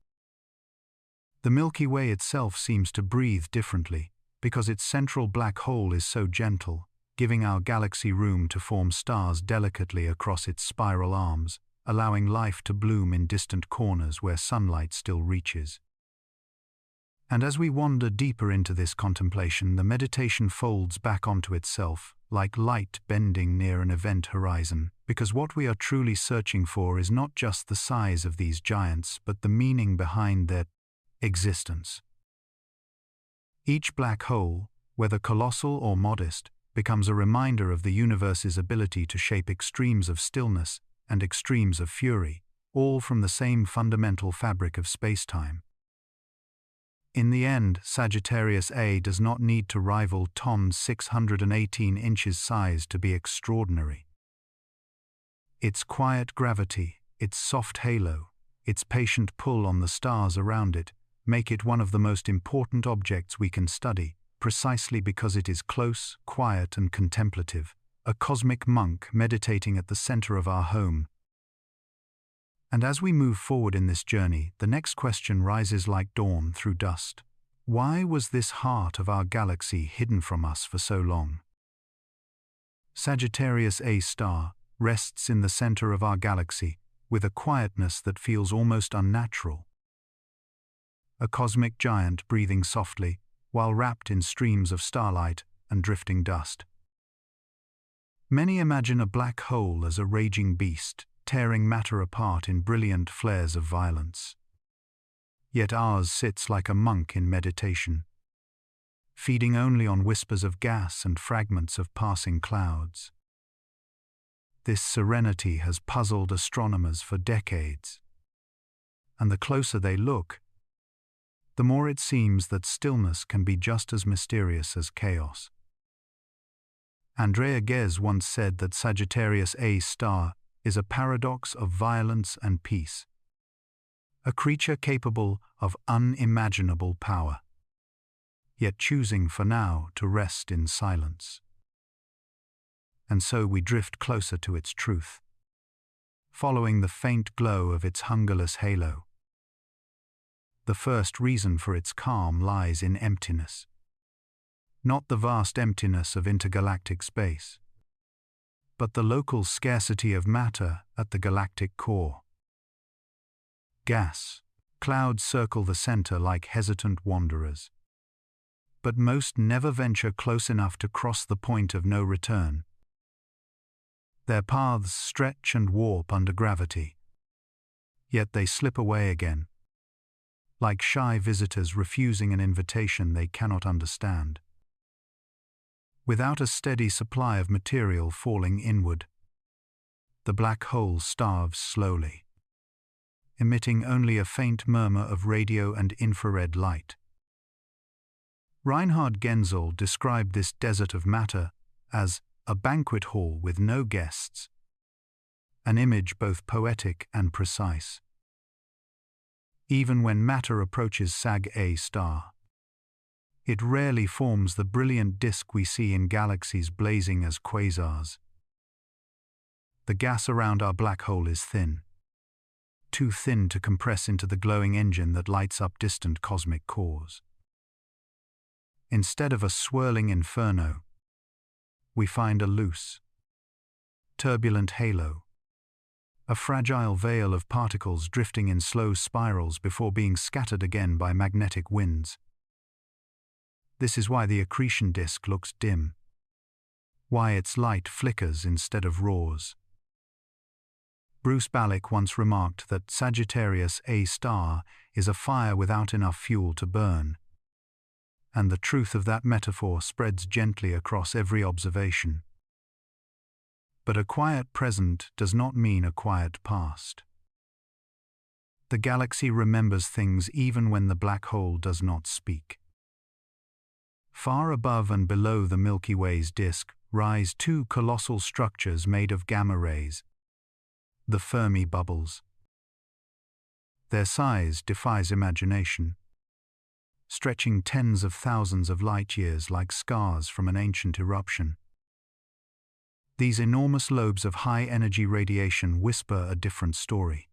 S1: The Milky Way itself seems to breathe differently, because its central black hole is so gentle, giving our galaxy room to form stars delicately across its spiral arms, allowing life to bloom in distant corners where sunlight still reaches. And as we wander deeper into this contemplation, the meditation folds back onto itself, like light bending near an event horizon, because what we are truly searching for is not just the size of these giants, but the meaning behind their existence. Each black hole, whether colossal or modest, becomes a reminder of the universe's ability to shape extremes of stillness and extremes of fury, all from the same fundamental fabric of space-time. In the end, Sagittarius A does not need to rival Tom's 618 inches size to be extraordinary. Its quiet gravity, its soft halo, its patient pull on the stars around it, make it one of the most important objects we can study, precisely because it is close, quiet, and contemplative, a cosmic monk meditating at the center of our home. And as we move forward in this journey, the next question rises like dawn through dust. Why was this heart of our galaxy hidden from us for so long? Sagittarius A star rests in the center of our galaxy, with a quietness that feels almost unnatural. A cosmic giant breathing softly, while wrapped in streams of starlight and drifting dust. Many imagine a black hole as a raging beast, tearing matter apart in brilliant flares of violence. Yet ours sits like a monk in meditation, feeding only on whispers of gas and fragments of passing clouds. This serenity has puzzled astronomers for decades, and the closer they look, the more it seems that stillness can be just as mysterious as chaos. Andrea Ghez once said that Sagittarius A star is a paradox of violence and peace, a creature capable of unimaginable power, yet choosing for now to rest in silence. And so we drift closer to its truth, following the faint glow of its hungerless halo. The first reason for its calm lies in emptiness. Not the vast emptiness of intergalactic space, but the local scarcity of matter at the galactic core. Gas, clouds circle the center like hesitant wanderers, but most never venture close enough to cross the point of no return. Their paths stretch and warp under gravity, yet they slip away again, like shy visitors refusing an invitation they cannot understand. Without a steady supply of material falling inward, the black hole starves slowly, emitting only a faint murmur of radio and infrared light. Reinhard Genzel described this desert of matter as a banquet hall with no guests, an image both poetic and precise. Even when matter approaches Sag A star, It rarely forms the brilliant disk we see in galaxies blazing as quasars. The gas around our black hole is thin, too thin to compress into the glowing engine that lights up distant cosmic cores. Instead of a swirling inferno, we find a loose, turbulent halo, a fragile veil of particles drifting in slow spirals before being scattered again by magnetic winds. This is why the accretion disk looks dim, why its light flickers instead of roars. Bruce Ballack once remarked that Sagittarius A star is a fire without enough fuel to burn, and the truth of that metaphor spreads gently across every observation. But a quiet present does not mean a quiet past. The galaxy remembers things even when the black hole does not speak. Far above and below the Milky Way's disk rise two colossal structures made of gamma rays, the Fermi bubbles. Their size defies imagination, stretching tens of thousands of light-years like scars from an ancient eruption. These enormous lobes of high-energy radiation whisper a different story.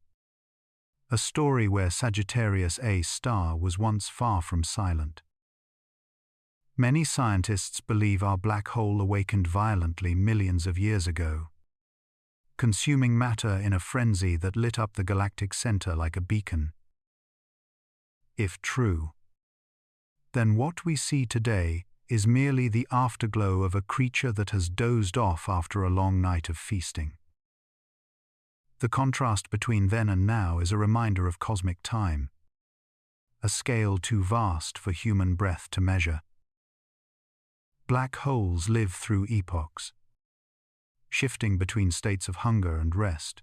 S1: A story where Sagittarius A star was once far from silent. Many scientists believe our black hole awakened violently millions of years ago, consuming matter in a frenzy that lit up the galactic center like a beacon. If true, then what we see today is merely the afterglow of a creature that has dozed off after a long night of feasting. The contrast between then and now is a reminder of cosmic time, a scale too vast for human breath to measure. Black holes live through epochs, shifting between states of hunger and rest,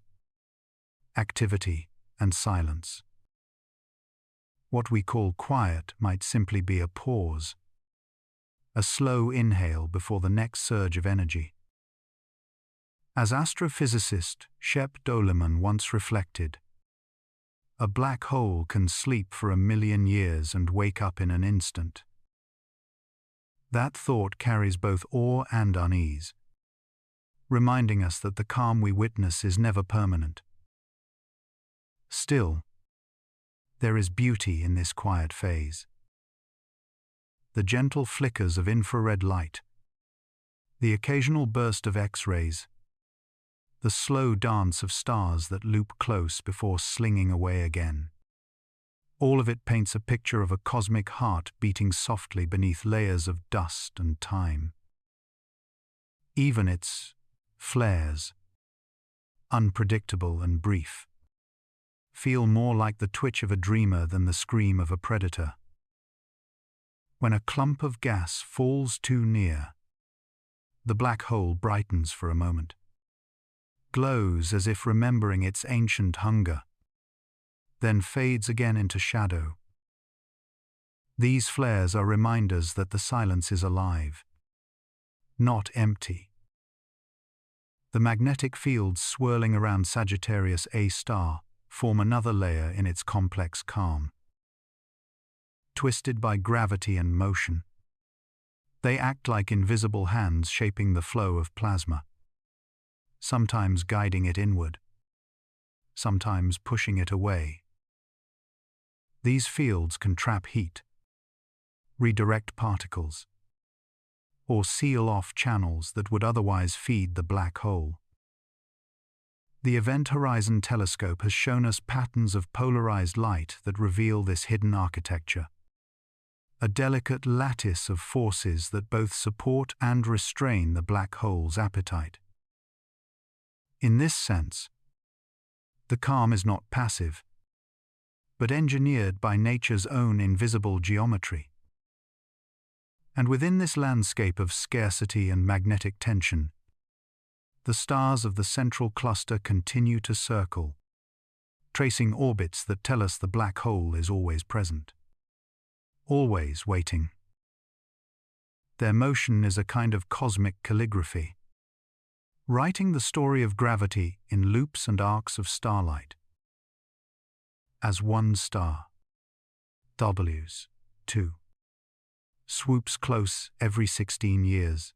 S1: activity and silence. What we call quiet might simply be a pause, a slow inhale before the next surge of energy. As astrophysicist Shep Doleman once reflected, a black hole can sleep for 1,000,000 years and wake up in an instant. That thought carries both awe and unease, reminding us that the calm we witness is never permanent. Still, there is beauty in this quiet phase. The gentle flickers of infrared light, the occasional burst of X-rays, the slow dance of stars that loop close before slinging away again. All of it paints a picture of a cosmic heart beating softly beneath layers of dust and time. Even its flares, unpredictable and brief, feel more like the twitch of a dreamer than the scream of a predator. When a clump of gas falls too near, the black hole brightens for a moment, glows as if remembering its ancient hunger, then fades again into shadow. These flares are reminders that the silence is alive, not empty. The magnetic fields swirling around Sagittarius A star form another layer in its complex calm. Twisted by gravity and motion, they act like invisible hands shaping the flow of plasma, sometimes guiding it inward, sometimes pushing it away. These fields can trap heat, redirect particles, or seal off channels that would otherwise feed the black hole. The Event Horizon Telescope has shown us patterns of polarized light that reveal this hidden architecture, a delicate lattice of forces that both support and restrain the black hole's appetite. In this sense, the calm is not passive, but engineered by nature's own invisible geometry. And within this landscape of scarcity and magnetic tension, the stars of the central cluster continue to circle, tracing orbits that tell us the black hole is always present, always waiting. Their motion is a kind of cosmic calligraphy, writing the story of gravity in loops and arcs of starlight. As one star, W's, 2, swoops close every 16 years.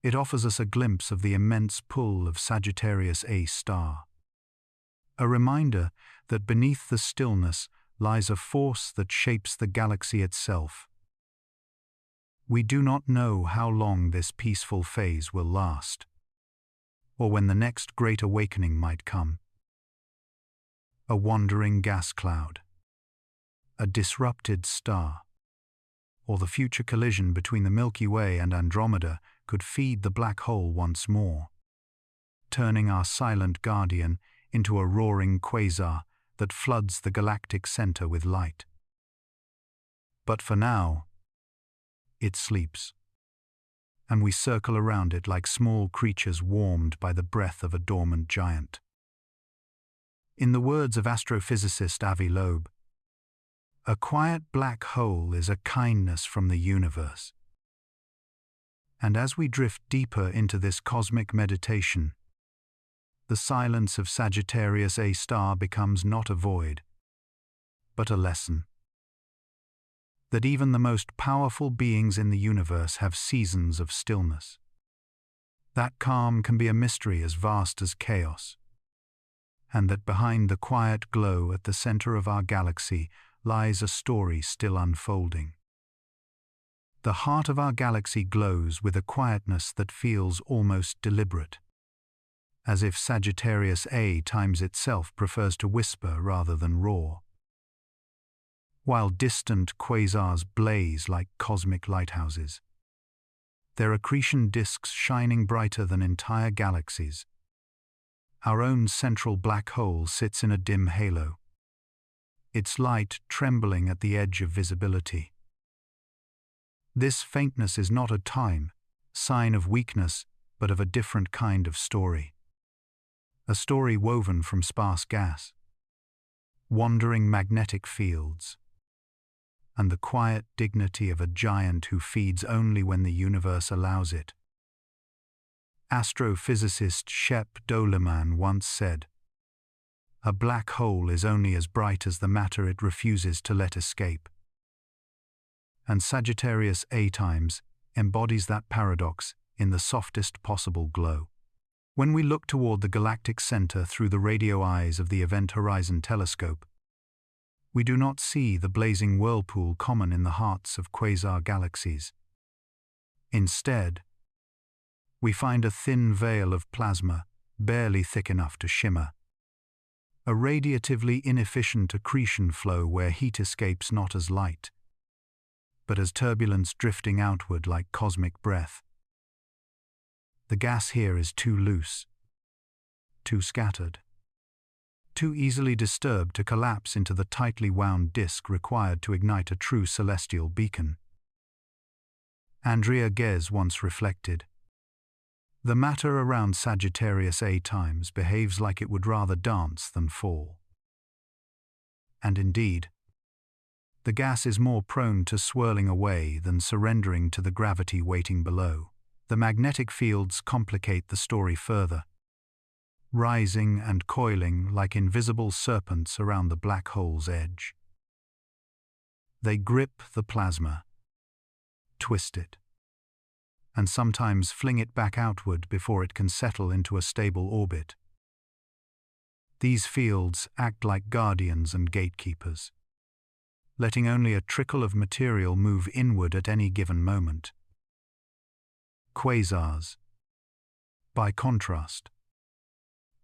S1: It offers us a glimpse of the immense pull of Sagittarius A star. A reminder that beneath the stillness lies a force that shapes the galaxy itself. We do not know how long this peaceful phase will last, or when the next great awakening might come. A wandering gas cloud, a disrupted star, or the future collision between the Milky Way and Andromeda could feed the black hole once more, turning our silent guardian into a roaring quasar that floods the galactic center with light. But for now, it sleeps, and we circle around it like small creatures warmed by the breath of a dormant giant. In the words of astrophysicist Avi Loeb, a quiet black hole is a kindness from the universe. And as we drift deeper into this cosmic meditation, the silence of Sagittarius A star becomes not a void, but a lesson. That even the most powerful beings in the universe have seasons of stillness. That calm can be a mystery as vast as chaos. And that behind the quiet glow at the center of our galaxy lies a story still unfolding. The heart of our galaxy glows with a quietness that feels almost deliberate, as if Sagittarius A times itself prefers to whisper rather than roar. While distant quasars blaze like cosmic lighthouses, their accretion disks shining brighter than entire galaxies, our own central black hole sits in a dim halo, its light trembling at the edge of visibility. This faintness is not a sign of weakness, but of a different kind of story. A story woven from sparse gas, wandering magnetic fields, and the quiet dignity of a giant who feeds only when the universe allows it. Astrophysicist Shep Doleman once said, "A black hole is only as bright as the matter it refuses to let escape." And Sagittarius A times embodies that paradox in the softest possible glow. When we look toward the galactic center through the radio eyes of the Event Horizon Telescope, we do not see the blazing whirlpool common in the hearts of quasar galaxies. Instead, we find a thin veil of plasma, barely thick enough to shimmer. A radiatively inefficient accretion flow where heat escapes not as light, but as turbulence drifting outward like cosmic breath. The gas here is too loose, too scattered, too easily disturbed to collapse into the tightly wound disk required to ignite a true celestial beacon. Andrea Ghez once reflected, "The matter around Sagittarius A times behaves like it would rather dance than fall." And indeed, the gas is more prone to swirling away than surrendering to the gravity waiting below. The magnetic fields complicate the story further, rising and coiling like invisible serpents around the black hole's edge. They grip the plasma, twist it, and sometimes fling it back outward before it can settle into a stable orbit. These fields act like guardians and gatekeepers, letting only a trickle of material move inward at any given moment. Quasars, by contrast,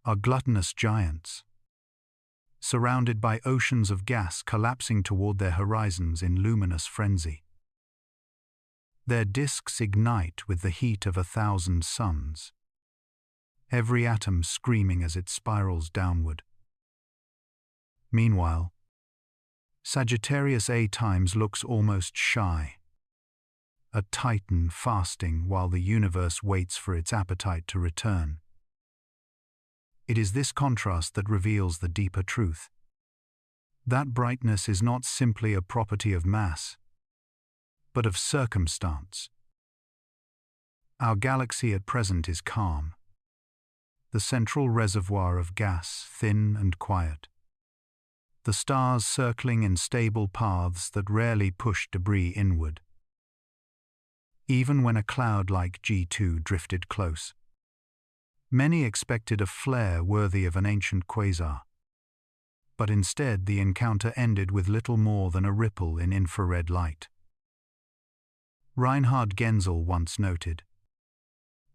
S1: are gluttonous giants, surrounded by oceans of gas collapsing toward their horizons in luminous frenzy. Their disks ignite with the heat of 1,000 suns, every atom screaming as it spirals downward. Meanwhile, Sagittarius A times looks almost shy, a titan fasting while the universe waits for its appetite to return. It is this contrast that reveals the deeper truth. That brightness is not simply a property of mass, but of circumstance. Our galaxy at present is calm, the central reservoir of gas thin and quiet, the stars circling in stable paths that rarely push debris inward. even when a cloud like G2 drifted close. Many expected a flare worthy of an ancient quasar. But instead the encounter ended with little more than a ripple in infrared light. Reinhard Genzel once noted,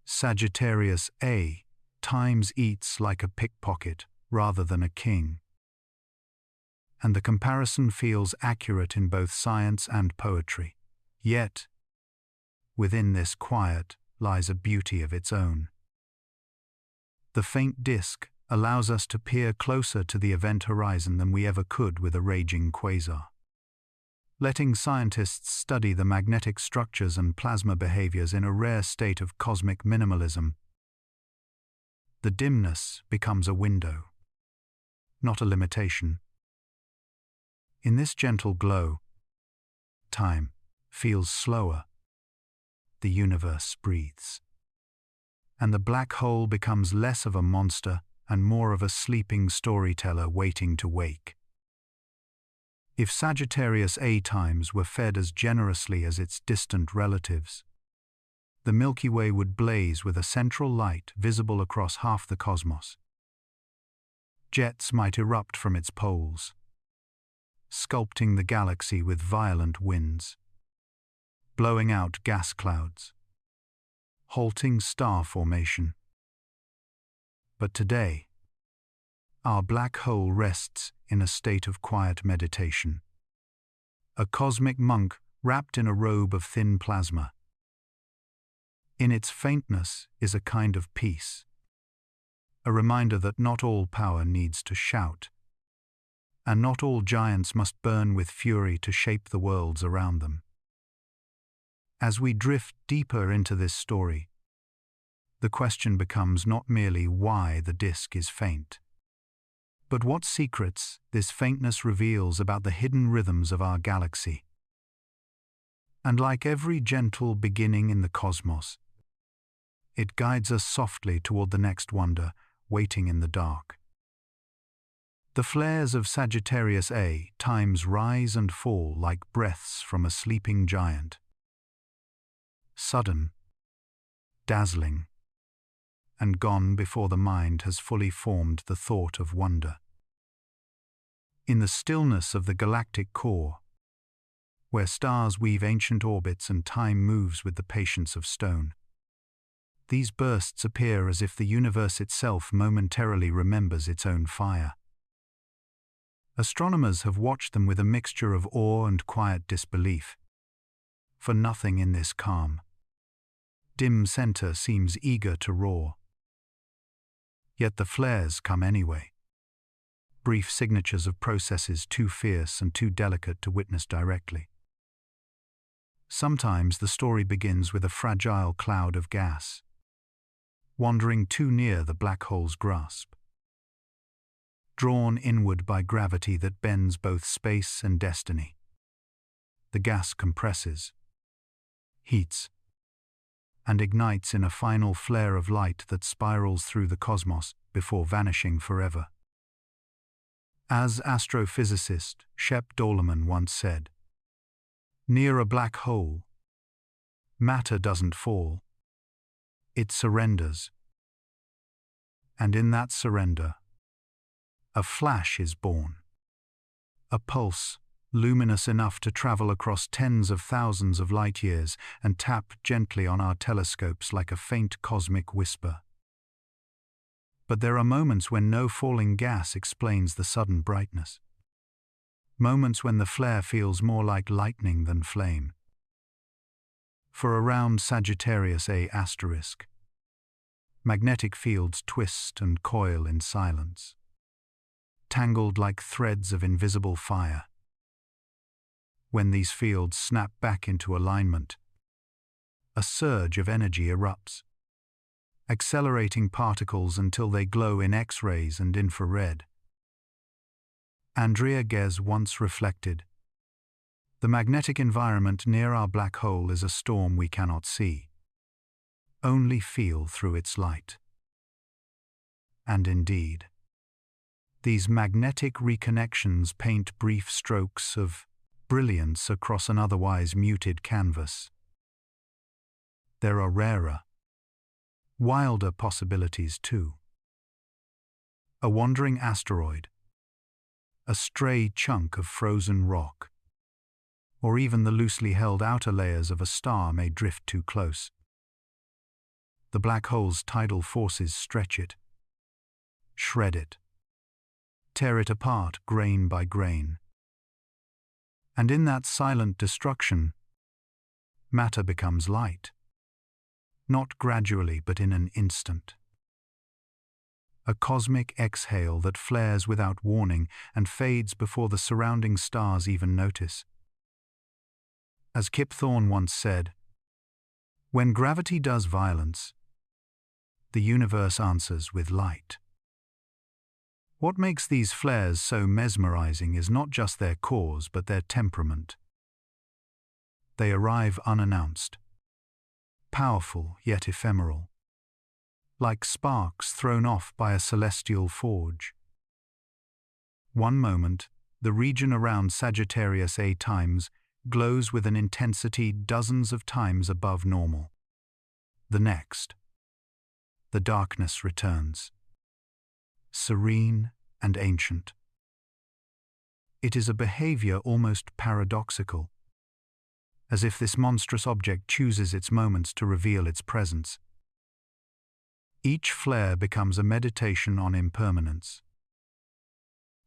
S1: "Sagittarius A times eats like a pickpocket rather than a king." And the comparison feels accurate in both science and poetry. Yet, within this quiet lies a beauty of its own. The faint disk allows us to peer closer to the event horizon than we ever could with a raging quasar. Letting scientists study the magnetic structures and plasma behaviors in a rare state of cosmic minimalism, the dimness becomes a window, not a limitation. In this gentle glow, time feels slower, the universe breathes, and the black hole becomes less of a monster and more of a sleeping storyteller waiting to wake. If Sagittarius A times were fed as generously as its distant relatives, the Milky Way would blaze with a central light visible across half the cosmos. Jets might erupt from its poles, sculpting the galaxy with violent winds, blowing out gas clouds, halting star formation. But today, our black hole rests in a state of quiet meditation. A cosmic monk wrapped in a robe of thin plasma. In its faintness is a kind of peace, a reminder that not all power needs to shout, and not all giants must burn with fury to shape the worlds around them. As we drift deeper into this story, the question becomes not merely why the disk is faint, but what secrets this faintness reveals about the hidden rhythms of our galaxy. And like every gentle beginning in the cosmos, it guides us softly toward the next wonder, waiting in the dark. The flares of Sagittarius A times rise and fall like breaths from a sleeping giant. Sudden, dazzling, and gone before the mind has fully formed the thought of wonder. In the stillness of the galactic core, where stars weave ancient orbits and time moves with the patience of stone, these bursts appear as if the universe itself momentarily remembers its own fire. Astronomers have watched them with a mixture of awe and quiet disbelief, for nothing in this calm, dim center seems eager to roar. Yet the flares come anyway, brief signatures of processes too fierce and too delicate to witness directly. Sometimes the story begins with a fragile cloud of gas, wandering too near the black hole's grasp. Drawn inward by gravity that bends both space and destiny, the gas compresses, heats, and ignites in a final flare of light that spirals through the cosmos before vanishing forever. As astrophysicist Shep Doleman once said, "Near a black hole, matter doesn't fall, it surrenders. And in that surrender, a flash is born, a pulse luminous enough to travel across tens of thousands of light years and tap gently on our telescopes like a faint cosmic whisper. But there are moments when no falling gas explains the sudden brightness. Moments when the flare feels more like lightning than flame. For around Sagittarius A asterisk, magnetic fields twist and coil in silence, tangled like threads of invisible fire. When these fields snap back into alignment, a surge of energy erupts, accelerating particles until they glow in X-rays and infrared. Andrea Ghez once reflected, "The magnetic environment near our black hole is a storm we cannot see, only feel through its light." And indeed, these magnetic reconnections paint brief strokes of brilliance across an otherwise muted canvas. There are rarer, wilder possibilities too. A wandering asteroid, a stray chunk of frozen rock, or even the loosely held outer layers of a star may drift too close. The black hole's tidal forces stretch it, shred it, tear it apart grain by grain. And in that silent destruction, matter becomes light, not gradually but in an instant. A cosmic exhale that flares without warning and fades before the surrounding stars even notice. As Kip Thorne once said, "When gravity does violence, the universe answers with light." What makes these flares so mesmerizing is not just their cause but their temperament. They arrive unannounced, powerful yet ephemeral, like sparks thrown off by a celestial forge. One moment, the region around Sagittarius A glows with an intensity dozens of times above normal. The next, the darkness returns, serene and ancient. It is a behavior almost paradoxical, as if this monstrous object chooses its moments to reveal its presence. Each flare becomes a meditation on impermanence.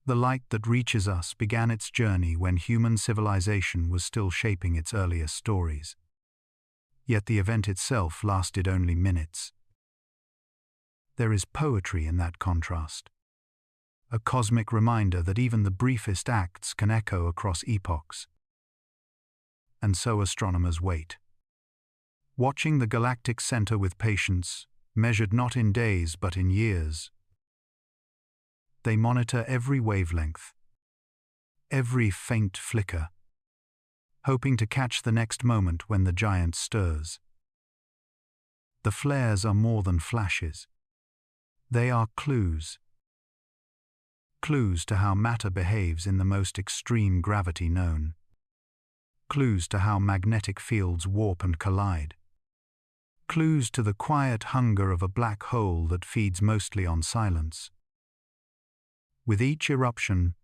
S1: The light that reaches us began its journey when human civilization was still shaping its earliest stories. Yet the event itself lasted only minutes. There is poetry in that contrast, a cosmic reminder that even the briefest acts can echo across epochs. And so astronomers wait, watching the galactic center with patience, measured not in days but in years. They monitor every wavelength, every faint flicker, hoping to catch the next moment when the giant stirs. The flares are more than flashes. They are clues. Clues to how matter behaves in the most extreme gravity known. Clues to how magnetic fields warp and collide. Clues to the quiet hunger of a black hole that feeds mostly on silence. With each eruption,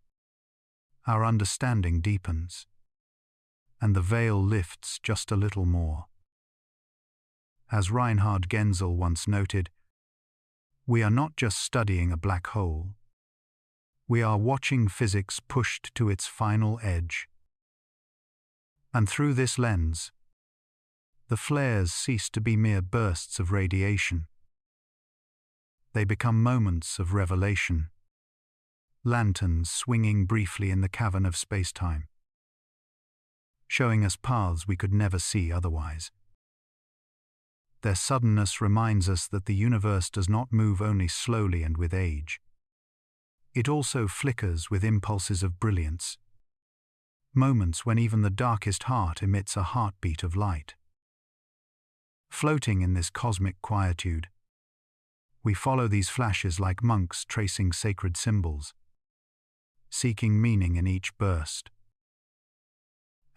S1: our understanding deepens, and the veil lifts just a little more. As Reinhard Genzel once noted, we are not just studying a black hole. We are watching physics pushed to its final edge. And through this lens, the flares cease to be mere bursts of radiation. They become moments of revelation, lanterns swinging briefly in the cavern of space-time, showing us paths we could never see otherwise. Their suddenness reminds us that the universe does not move only slowly and with age. It also flickers with impulses of brilliance, moments when even the darkest heart emits a heartbeat of light. Floating in this cosmic quietude, we follow these flashes like monks tracing sacred symbols, seeking meaning in each burst.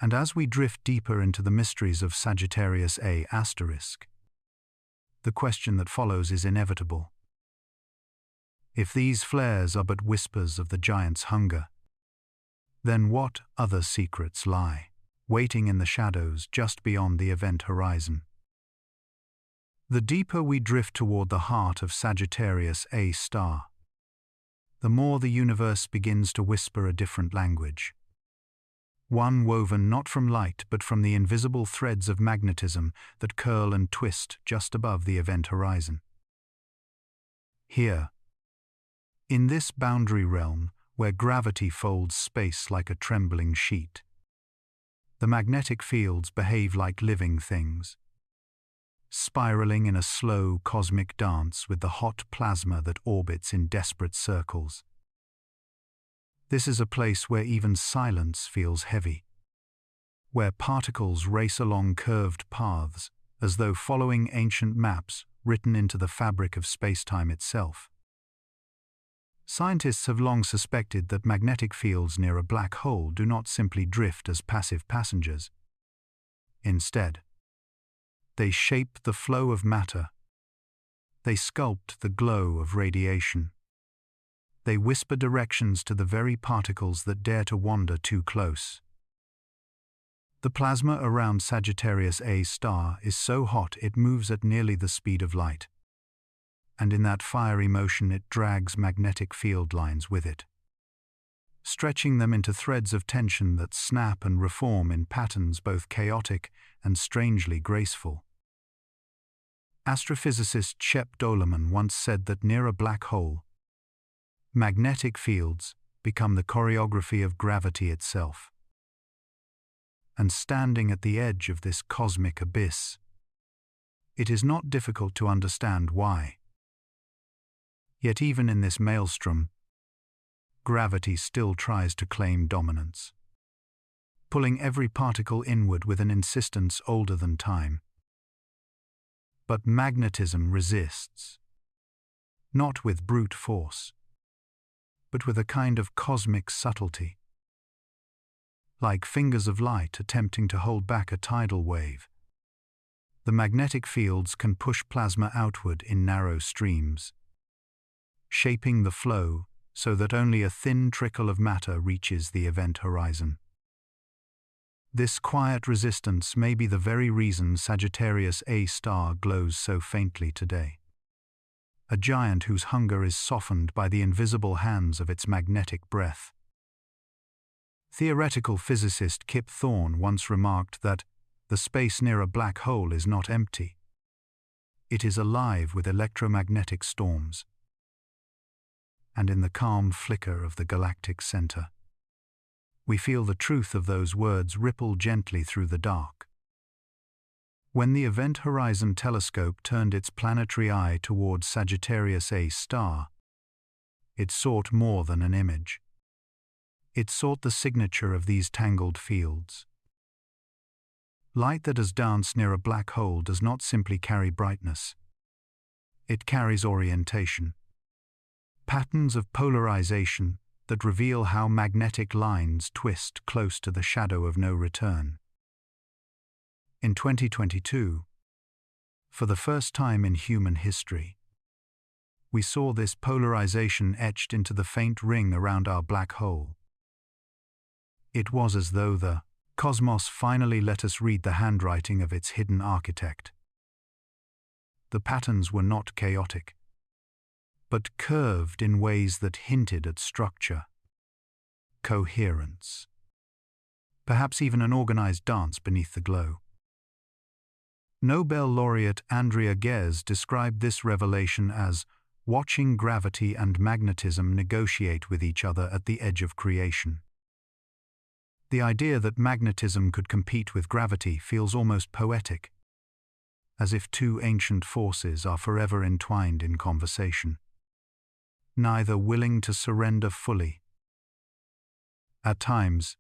S1: And as we drift deeper into the mysteries of Sagittarius A*, the question that follows is inevitable. If these flares are but whispers of the giant's hunger, then what other secrets lie, waiting in the shadows just beyond the event horizon? The deeper we drift toward the heart of Sagittarius A*, the more the universe begins to whisper a different language. One woven not from light but from the invisible threads of magnetism that curl and twist just above the event horizon. Here, in this boundary realm where gravity folds space like a trembling sheet, the magnetic fields behave like living things, spiraling in a slow cosmic dance with the hot plasma that orbits in desperate circles. This is a place where even silence feels heavy, where particles race along curved paths as though following ancient maps written into the fabric of space-time itself. Scientists have long suspected that magnetic fields near a black hole do not simply drift as passive passengers. Instead, They shape the flow of matter. They sculpt the glow of radiation. They whisper directions to the very particles that dare to wander too close. The plasma around Sagittarius A star is so hot it moves at nearly the speed of light. And in that fiery motion it drags magnetic field lines with it, stretching them into threads of tension that snap and reform in patterns both chaotic and strangely graceful. Astrophysicist Shep Doleman once said that near a black hole, magnetic fields become the choreography of gravity itself. And standing at the edge of this cosmic abyss, it is not difficult to understand why. Yet even in this maelstrom, gravity still tries to claim dominance, pulling every particle inward with an insistence older than time. But magnetism resists, not with brute force, but with a kind of cosmic subtlety, like fingers of light attempting to hold back a tidal wave. The magnetic fields can push plasma outward in narrow streams, shaping the flow so that only a thin trickle of matter reaches the event horizon. This quiet resistance may be the very reason Sagittarius A star glows so faintly today. A giant whose hunger is softened by the invisible hands of its magnetic breath. Theoretical physicist Kip Thorne once remarked that the space near a black hole is not empty. It is alive with electromagnetic storms. And in the calm flicker of the galactic center, we feel the truth of those words ripple gently through the dark. When the Event Horizon Telescope turned its planetary eye towards Sagittarius A star, it sought more than an image. It sought the signature of these tangled fields. Light that has danced near a black hole does not simply carry brightness. It carries orientation. Patterns of polarization that reveal how magnetic lines twist close to the shadow of no return. In 2022, for the first time in human history, we saw this polarization etched into the faint ring around our black hole. It was as though the cosmos finally let us read the handwriting of its hidden architect. The patterns were not chaotic, but curved in ways that hinted at structure, coherence, perhaps even an organized dance beneath the glow. Nobel laureate Andrea Ghez described this revelation as watching gravity and magnetism negotiate with each other at the edge of creation. The idea that magnetism could compete with gravity feels almost poetic, as if two ancient forces are forever entwined in conversation, neither willing to surrender fully. At times,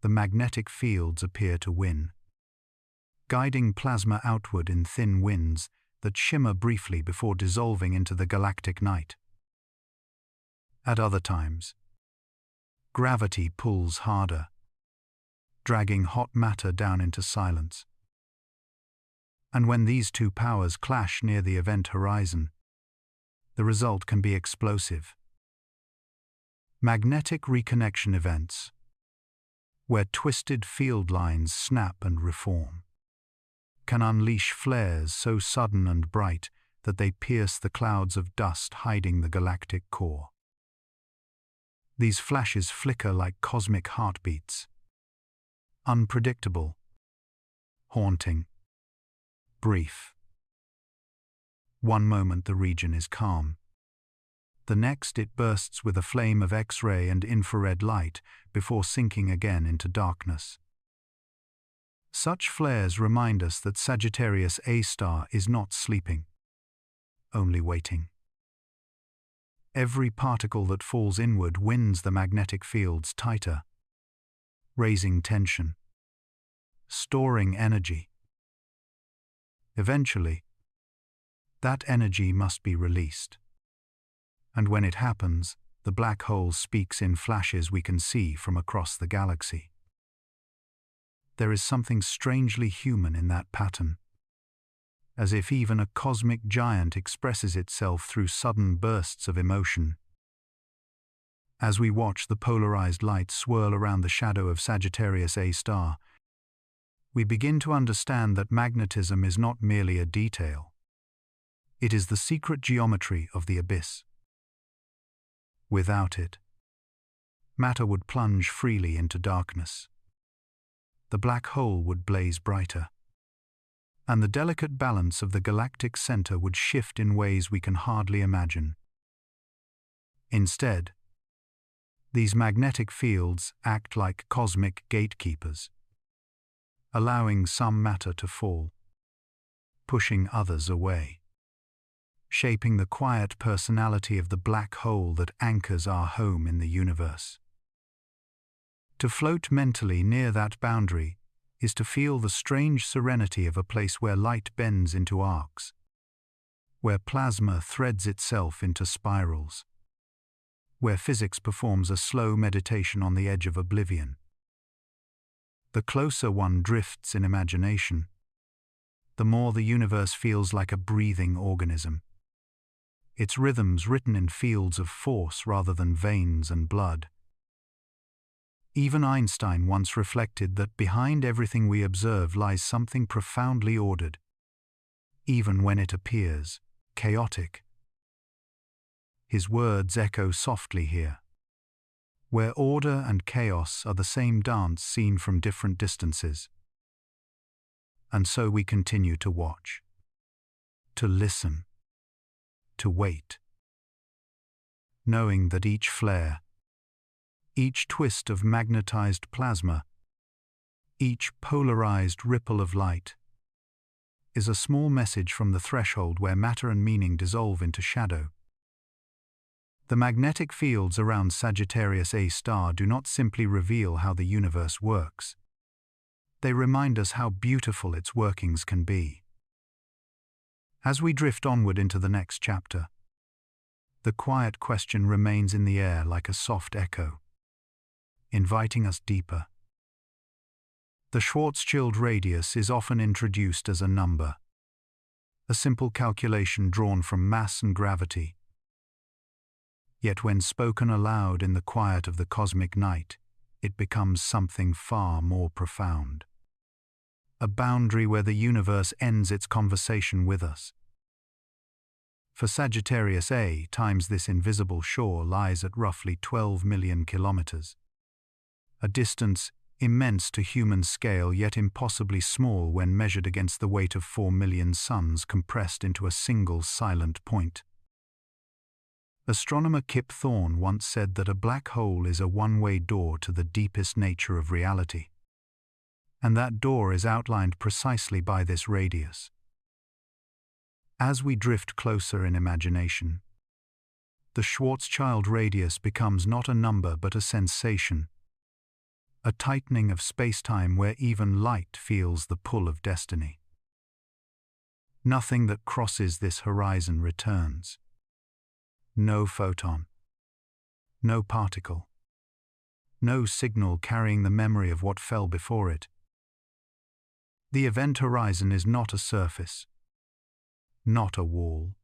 S1: the magnetic fields appear to win, guiding plasma outward in thin winds that shimmer briefly before dissolving into the galactic night. At other times, gravity pulls harder, dragging hot matter down into silence. And when these two powers clash near the event horizon, the result can be explosive. Magnetic reconnection events, where twisted field lines snap and reform, can unleash flares so sudden and bright that they pierce the clouds of dust hiding the galactic core. These flashes flicker like cosmic heartbeats, unpredictable, haunting, brief. One moment the region is calm. The next it bursts with a flame of X-ray and infrared light before sinking again into darkness. Such flares remind us that Sagittarius A star is not sleeping, only waiting. Every particle that falls inward wins the magnetic fields tighter, raising tension, storing energy. Eventually, that energy must be released. And when it happens, the black hole speaks in flashes we can see from across the galaxy. There is something strangely human in that pattern, as if even a cosmic giant expresses itself through sudden bursts of emotion. As we watch the polarized light swirl around the shadow of Sagittarius A star, we begin to understand that magnetism is not merely a detail. It is the secret geometry of the abyss. Without it, matter would plunge freely into darkness. The black hole would blaze brighter, and the delicate balance of the galactic center would shift in ways we can hardly imagine. Instead, these magnetic fields act like cosmic gatekeepers, allowing some matter to fall, pushing others away, shaping the quiet personality of the black hole that anchors our home in the universe. To float mentally near that boundary is to feel the strange serenity of a place where light bends into arcs, where plasma threads itself into spirals, where physics performs a slow meditation on the edge of oblivion. The closer one drifts in imagination, the more the universe feels like a breathing organism, its rhythms written in fields of force rather than veins and blood. Even Einstein once reflected that behind everything we observe lies something profoundly ordered, even when it appears chaotic. His words echo softly here, where order and chaos are the same dance seen from different distances. And so we continue to watch, to listen, to wait, knowing that each flare, each twist of magnetized plasma, each polarized ripple of light, is a small message from the threshold where matter and meaning dissolve into shadow. The magnetic fields around Sagittarius A star do not simply reveal how the universe works. They remind us how beautiful its workings can be. As we drift onward into the next chapter, the quiet question remains in the air like a soft echo, inviting us deeper. The Schwarzschild radius is often introduced as a number, a simple calculation drawn from mass and gravity. Yet when spoken aloud in the quiet of the cosmic night, it becomes something far more profound. A boundary where the universe ends its conversation with us. For Sagittarius A, times this invisible shore lies at roughly 12 million kilometers. A distance immense to human scale, yet impossibly small when measured against the weight of 4 million suns compressed into a single silent point. Astronomer Kip Thorne once said that a black hole is a one-way door to the deepest nature of reality. And that door is outlined precisely by this radius. As we drift closer in imagination, the Schwarzschild radius becomes not a number but a sensation, a tightening of space-time where even light feels the pull of destiny. Nothing that crosses this horizon returns. No photon, no particle, no signal carrying the memory of what fell before it. The event horizon is not a surface, not a wall,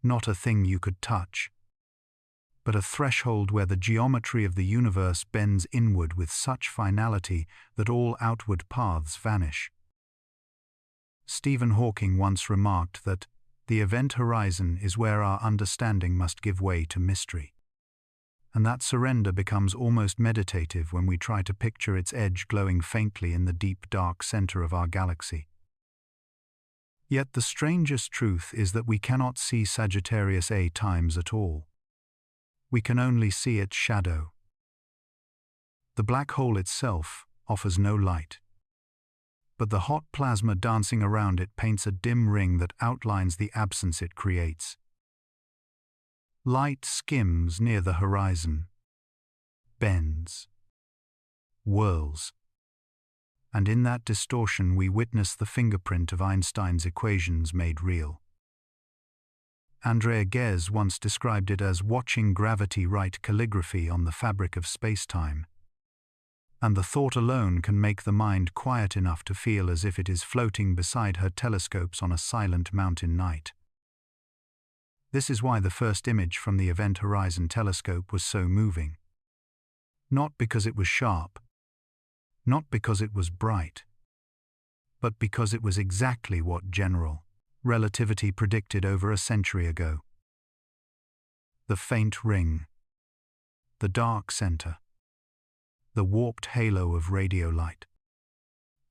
S1: not a thing you could touch, but a threshold where the geometry of the universe bends inward with such finality that all outward paths vanish. Stephen Hawking once remarked that the event horizon is where our understanding must give way to mystery. And that surrender becomes almost meditative when we try to picture its edge glowing faintly in the deep dark center of our galaxy. Yet the strangest truth is that we cannot see Sagittarius A times at all. We can only see its shadow. The black hole itself offers no light, but the hot plasma dancing around it paints a dim ring that outlines the absence it creates. Light skims near the horizon, bends, whirls, and in that distortion we witness the fingerprint of Einstein's equations made real. Andrea Ghez once described it as watching gravity write calligraphy on the fabric of space-time. and the thought alone can make the mind quiet enough to feel as if it is floating beside her telescopes on a silent mountain night. This is why the first image from the Event Horizon telescope was so moving. Not because it was sharp, not because it was bright, but because it was exactly what general relativity predicted over a century ago. The faint ring, the dark center, the warped halo of radio light,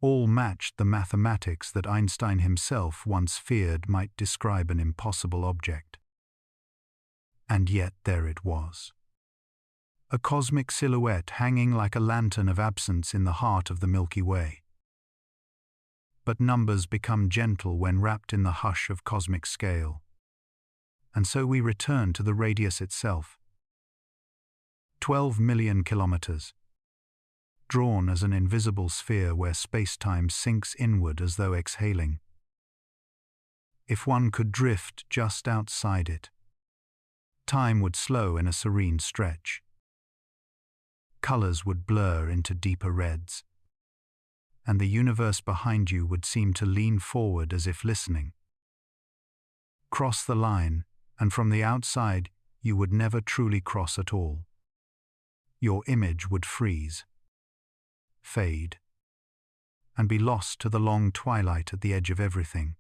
S1: all matched the mathematics that Einstein himself once feared might describe an impossible object. And yet there it was. A cosmic silhouette hanging like a lantern of absence in the heart of the Milky Way. But numbers become gentle when wrapped in the hush of cosmic scale. And so we return to the radius itself. 12 million kilometers. Drawn as an invisible sphere where space-time sinks inward as though exhaling. If one could drift just outside it, time would slow in a serene stretch. Colors would blur into deeper reds, and the universe behind you would seem to lean forward as if listening. Cross the line, and from the outside you would never truly cross at all. Your image would freeze, fade, and be lost to the long twilight at the edge of everything.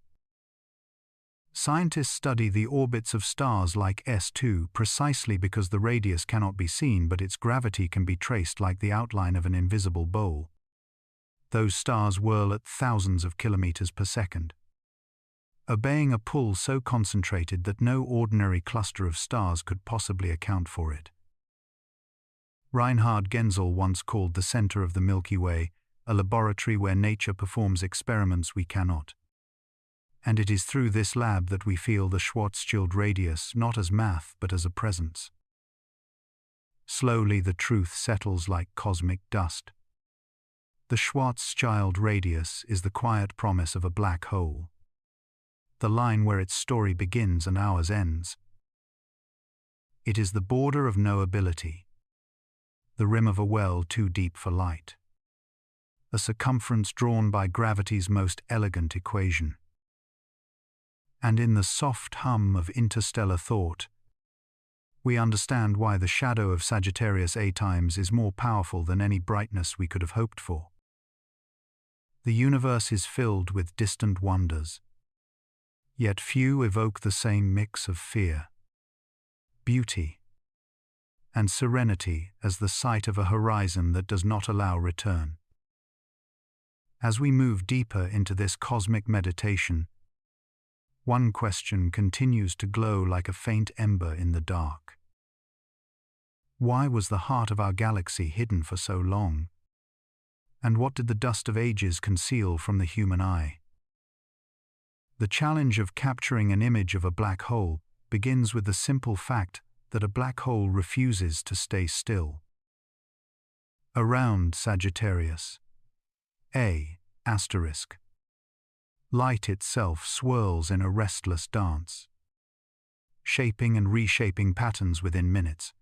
S1: Scientists study the orbits of stars like S2 precisely because the radius cannot be seen, but its gravity can be traced like the outline of an invisible bowl. Those stars whirl at thousands of kilometers per second, obeying a pull so concentrated that no ordinary cluster of stars could possibly account for it. Reinhard Genzel once called the center of the Milky Way a laboratory where nature performs experiments we cannot. And it is through this lab that we feel the Schwarzschild radius not as math but as a presence. Slowly the truth settles like cosmic dust. The Schwarzschild radius is the quiet promise of a black hole, the line where its story begins and ours ends. It is the border of knowability, the rim of a well too deep for light, a circumference drawn by gravity's most elegant equation. And in the soft hum of interstellar thought, we understand why the shadow of Sagittarius A times is more powerful than any brightness we could have hoped for. The universe is filled with distant wonders, yet few evoke the same mix of fear, beauty, and serenity as the sight of a horizon that does not allow return. As we move deeper into this cosmic meditation, one question continues to glow like a faint ember in the dark. Why was the heart of our galaxy hidden for so long? And what did the dust of ages conceal from the human eye? The challenge of capturing an image of a black hole begins with the simple fact that a black hole refuses to stay still. Around Sagittarius A asterisk, light itself swirls in a restless dance, shaping and reshaping patterns within minutes,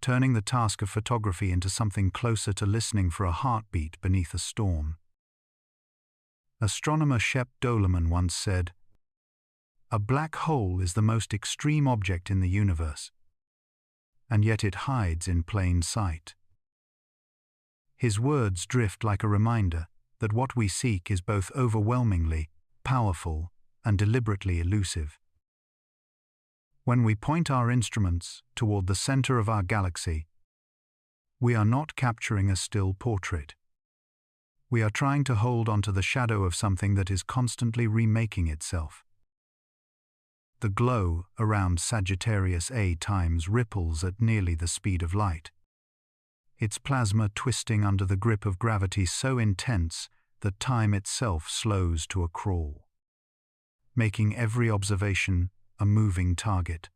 S1: turning the task of photography into something closer to listening for a heartbeat beneath a storm. Astronomer Shep Doleman once said, "A black hole is the most extreme object in the universe, and yet it hides in plain sight." His words drift like a reminder that what we seek is both overwhelmingly powerful and deliberately elusive. When we point our instruments toward the center of our galaxy, we are not capturing a still portrait. We are trying to hold onto the shadow of something that is constantly remaking itself. The glow around Sagittarius A times ripples at nearly the speed of light, its plasma twisting under the grip of gravity so intense that time itself slows to a crawl, making every observation a moving target.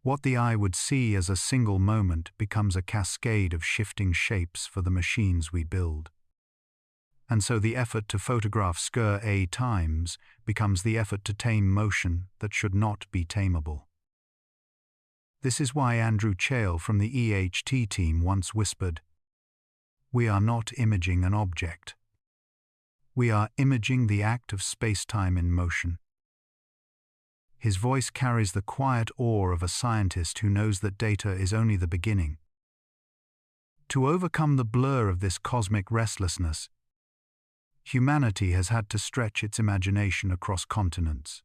S1: What the eye would see as a single moment becomes a cascade of shifting shapes for the machines we build. And so the effort to photograph Skr A times becomes the effort to tame motion that should not be tameable. This is why Andrew Chale from the EHT team once whispered, We are not imaging an object. We are imaging the act of space-time in motion. His voice carries the quiet awe of a scientist who knows that data is only the beginning. To overcome the blur of this cosmic restlessness, humanity has had to stretch its imagination across continents,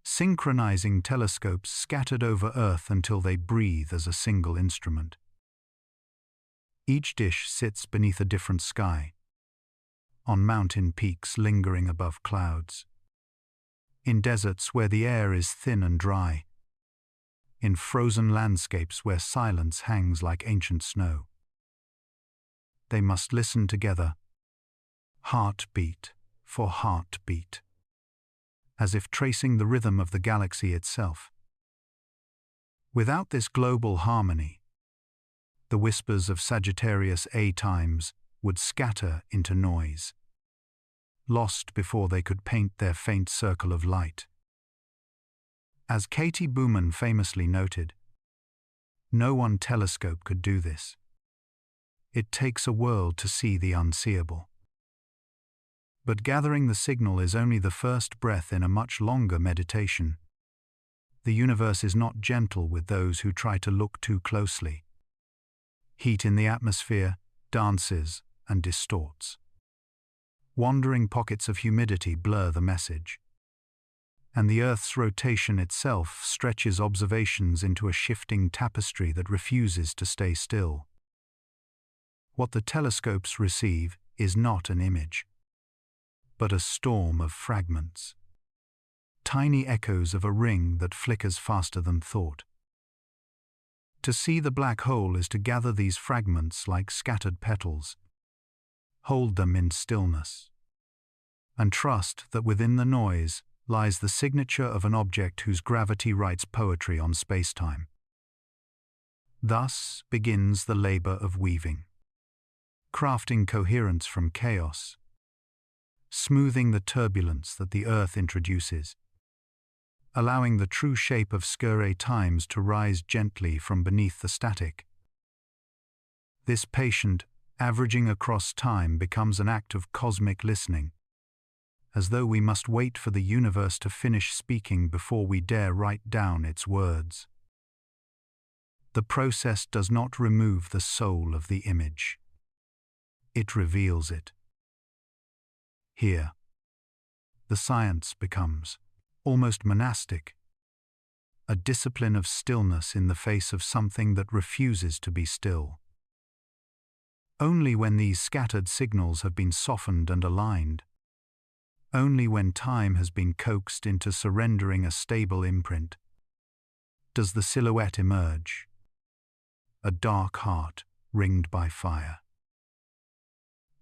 S1: synchronizing telescopes scattered over Earth until they breathe as a single instrument. Each dish sits beneath a different sky, on mountain peaks lingering above clouds, in deserts where the air is thin and dry, in frozen landscapes where silence hangs like ancient snow. They must listen together, heartbeat for heartbeat, as if tracing the rhythm of the galaxy itself. Without this global harmony, the whispers of Sagittarius A times would scatter into noise, lost before they could paint their faint circle of light. As Katie Booman famously noted, no one telescope could do this. It takes a world to see the unseeable. But gathering the signal is only the first breath in a much longer meditation. The universe is not gentle with those who try to look too closely. Heat in the atmosphere dances and distorts. Wandering pockets of humidity blur the message. And the Earth's rotation itself stretches observations into a shifting tapestry that refuses to stay still. What the telescopes receive is not an image, but a storm of fragments, tiny echoes of a ring that flickers faster than thought. To see the black hole is to gather these fragments like scattered petals, hold them in stillness, and trust that within the noise lies the signature of an object whose gravity writes poetry on space-time. Thus begins the labor of weaving, crafting coherence from chaos, smoothing the turbulence that the Earth introduces, allowing the true shape of Sagittarius A times to rise gently from beneath the static. This patient, averaging across time, becomes an act of cosmic listening, as though we must wait for the universe to finish speaking before we dare write down its words. The process does not remove the soul of the image. It reveals it. Here, the science becomes almost monastic, a discipline of stillness in the face of something that refuses to be still. Only when these scattered signals have been softened and aligned, only when time has been coaxed into surrendering a stable imprint, does the silhouette emerge, a dark heart ringed by fire.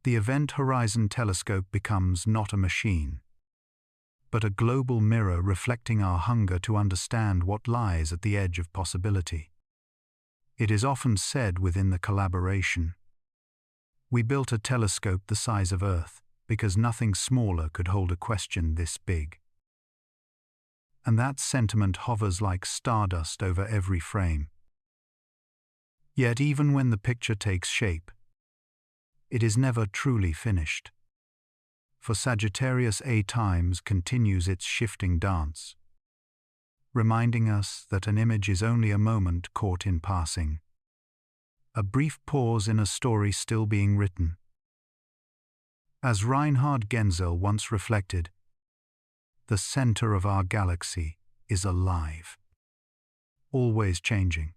S1: The Event Horizon Telescope becomes not a machine, but a global mirror reflecting our hunger to understand what lies at the edge of possibility. It is often said within the collaboration, "We built a telescope the size of Earth because nothing smaller could hold a question this big." And that sentiment hovers like stardust over every frame. Yet even when the picture takes shape, it is never truly finished. For Sagittarius A times continues its shifting dance, reminding us that an image is only a moment caught in passing, a brief pause in a story still being written. As Reinhard Genzel once reflected, the center of our galaxy is alive, always changing,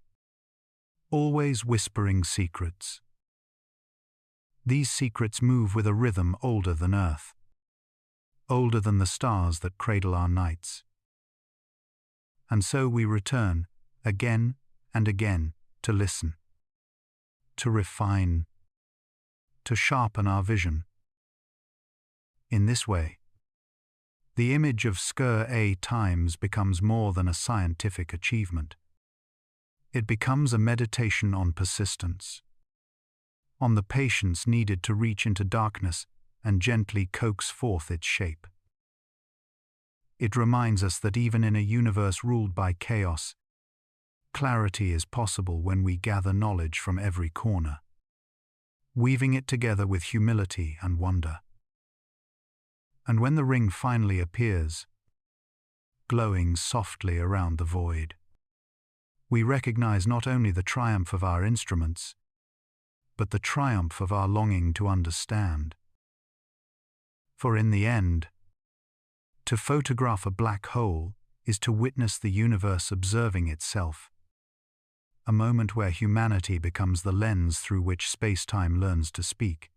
S1: always whispering secrets. These secrets move with a rhythm older than Earth, older than the stars that cradle our nights. And so we return, again and again, to listen, to refine, to sharpen our vision. In this way, the image of Sagittarius A times becomes more than a scientific achievement. It becomes a meditation on persistence, on the patience needed to reach into darkness and gently coax forth its shape. It reminds us that even in a universe ruled by chaos, clarity is possible when we gather knowledge from every corner. weaving it together with humility and wonder. And when the ring finally appears, glowing softly around the void, we recognize not only the triumph of our instruments, but the triumph of our longing to understand. For in the end, to photograph a black hole is to witness the universe observing itself, a moment where humanity becomes the lens through which space-time learns to speak.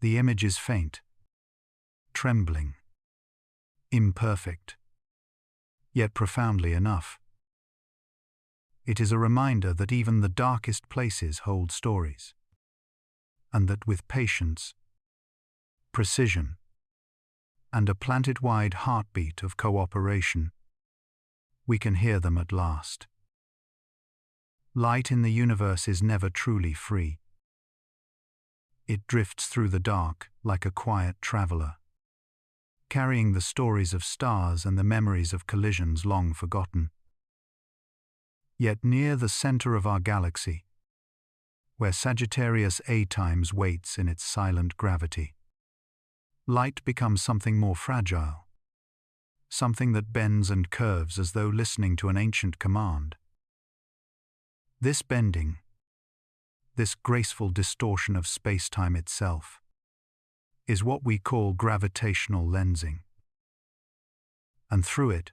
S1: The image is faint, trembling, imperfect, yet profoundly enough. It is a reminder that even the darkest places hold stories, and that with patience, precision, and a planet-wide heartbeat of cooperation, we can hear them at last. Light in the universe is never truly free. It drifts through the dark like a quiet traveler, carrying the stories of stars and the memories of collisions long forgotten. Yet near the center of our galaxy, where Sagittarius A times waits in its silent gravity, light becomes something more fragile, something that bends and curves as though listening to an ancient command. This bending, this graceful distortion of space-time itself, is what we call gravitational lensing. And through it,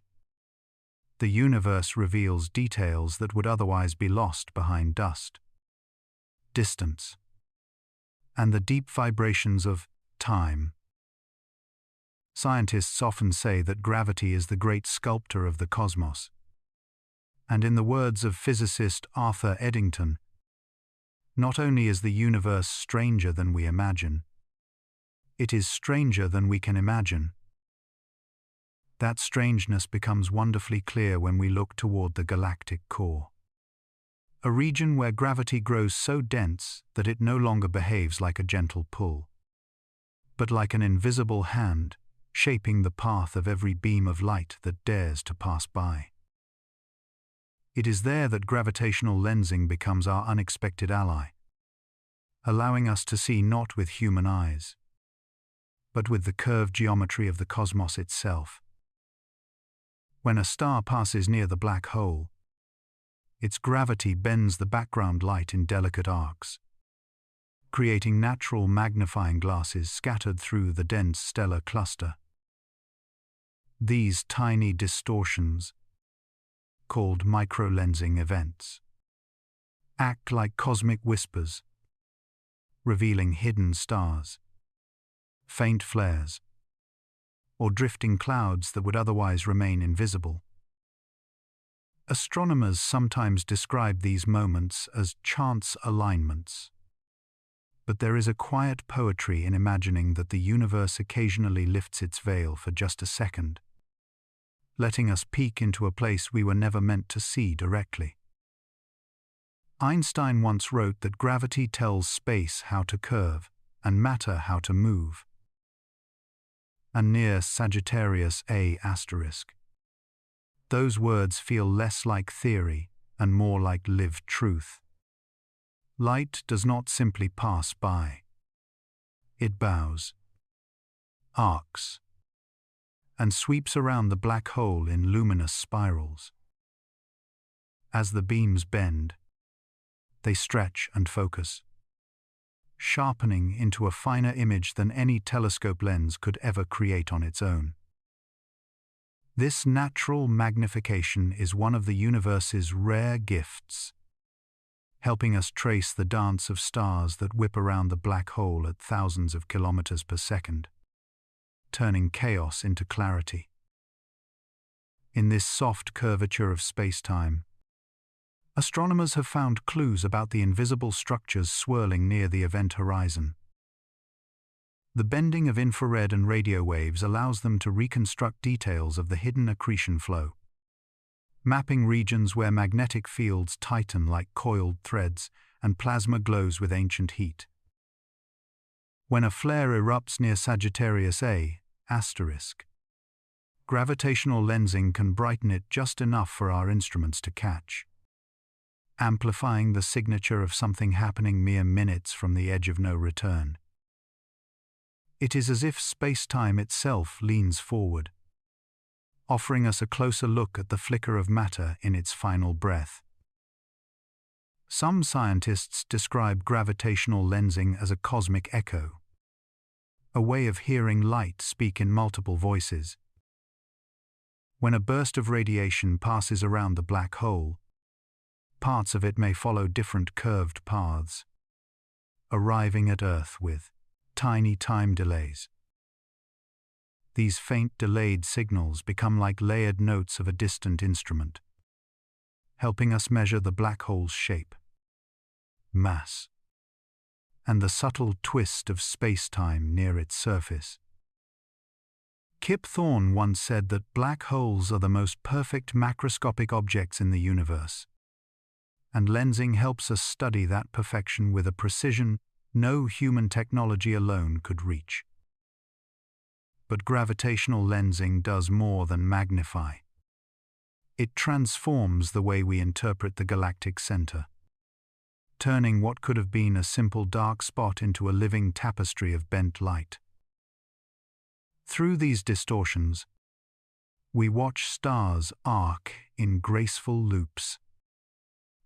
S1: the universe reveals details that would otherwise be lost behind dust, distance, and the deep vibrations of time. Scientists often say that gravity is the great sculptor of the cosmos. And in the words of physicist Arthur Eddington, not only is the universe stranger than we imagine, it is stranger than we can imagine. That strangeness becomes wonderfully clear when we look toward the galactic core, a region where gravity grows so dense that it no longer behaves like a gentle pull, but like an invisible hand shaping the path of every beam of light that dares to pass by. It is there that gravitational lensing becomes our unexpected ally, allowing us to see not with human eyes, but with the curved geometry of the cosmos itself. When a star passes near the black hole, its gravity bends the background light in delicate arcs, creating natural magnifying glasses scattered through the dense stellar cluster. These tiny distortions, called microlensing events, act like cosmic whispers, revealing hidden stars, faint flares, or drifting clouds that would otherwise remain invisible. Astronomers sometimes describe these moments as chance alignments, but there is a quiet poetry in imagining that the universe occasionally lifts its veil for just a second, letting us peek into a place we were never meant to see directly. Einstein once wrote that gravity tells space how to curve and matter how to move. And near Sagittarius A asterisk, those words feel less like theory and more like lived truth. Light does not simply pass by. It bows, arcs, and sweeps around the black hole in luminous spirals. As the beams bend, they stretch and focus, sharpening into a finer image than any telescope lens could ever create on its own. This natural magnification is one of the universe's rare gifts, helping us trace the dance of stars that whip around the black hole at thousands of kilometers per second, turning chaos into clarity. In this soft curvature of space-time, astronomers have found clues about the invisible structures swirling near the event horizon. The bending of infrared and radio waves allows them to reconstruct details of the hidden accretion flow, mapping regions where magnetic fields tighten like coiled threads and plasma glows with ancient heat. When a flare erupts near Sagittarius A asterisk, gravitational lensing can brighten it just enough for our instruments to catch. amplifying the signature of something happening mere minutes from the edge of no return. It is as if space-time itself leans forward, offering us a closer look at the flicker of matter in its final breath. Some scientists describe gravitational lensing as a cosmic echo, a way of hearing light speak in multiple voices. When a burst of radiation passes around the black hole, parts of it may follow different curved paths, arriving at Earth with tiny time delays. These faint delayed signals become like layered notes of a distant instrument, helping us measure the black hole's shape, mass, and the subtle twist of space-time near its surface. Kip Thorne once said that black holes are the most perfect macroscopic objects in the universe, and lensing helps us study that perfection with a precision no human technology alone could reach. But gravitational lensing does more than magnify. It transforms the way we interpret the galactic center, turning what could have been a simple dark spot into a living tapestry of bent light. Through these distortions, we watch stars arc in graceful loops,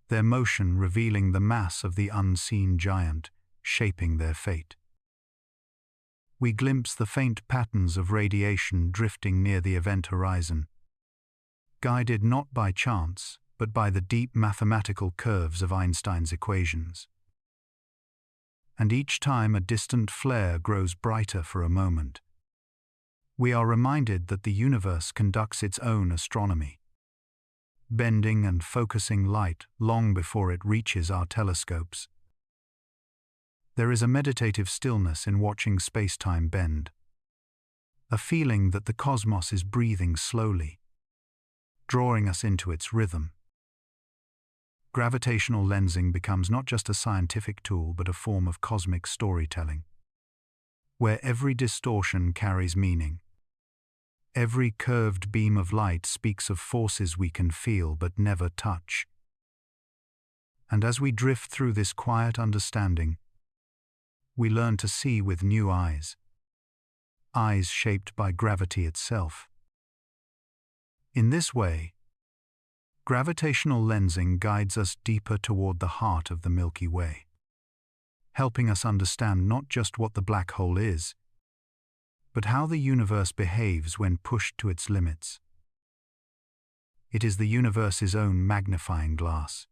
S1: their motion revealing the mass of the unseen giant shaping their fate. We glimpse the faint patterns of radiation drifting near the event horizon, guided not by chance, but by the deep mathematical curves of Einstein's equations. And each time a distant flare grows brighter for a moment, we are reminded that the universe conducts its own astronomy, bending and focusing light long before it reaches our telescopes. There is a meditative stillness in watching space-time bend, a feeling that the cosmos is breathing slowly, drawing us into its rhythm. Gravitational lensing becomes not just a scientific tool but a form of cosmic storytelling, where every distortion carries meaning. Every curved beam of light speaks of forces we can feel but never touch. And as we drift through this quiet understanding, we learn to see with new eyes, eyes shaped by gravity itself. In this way, gravitational lensing guides us deeper toward the heart of the Milky Way, helping us understand not just what the black hole is, but how the universe behaves when pushed to its limits. It is the universe's own magnifying glass,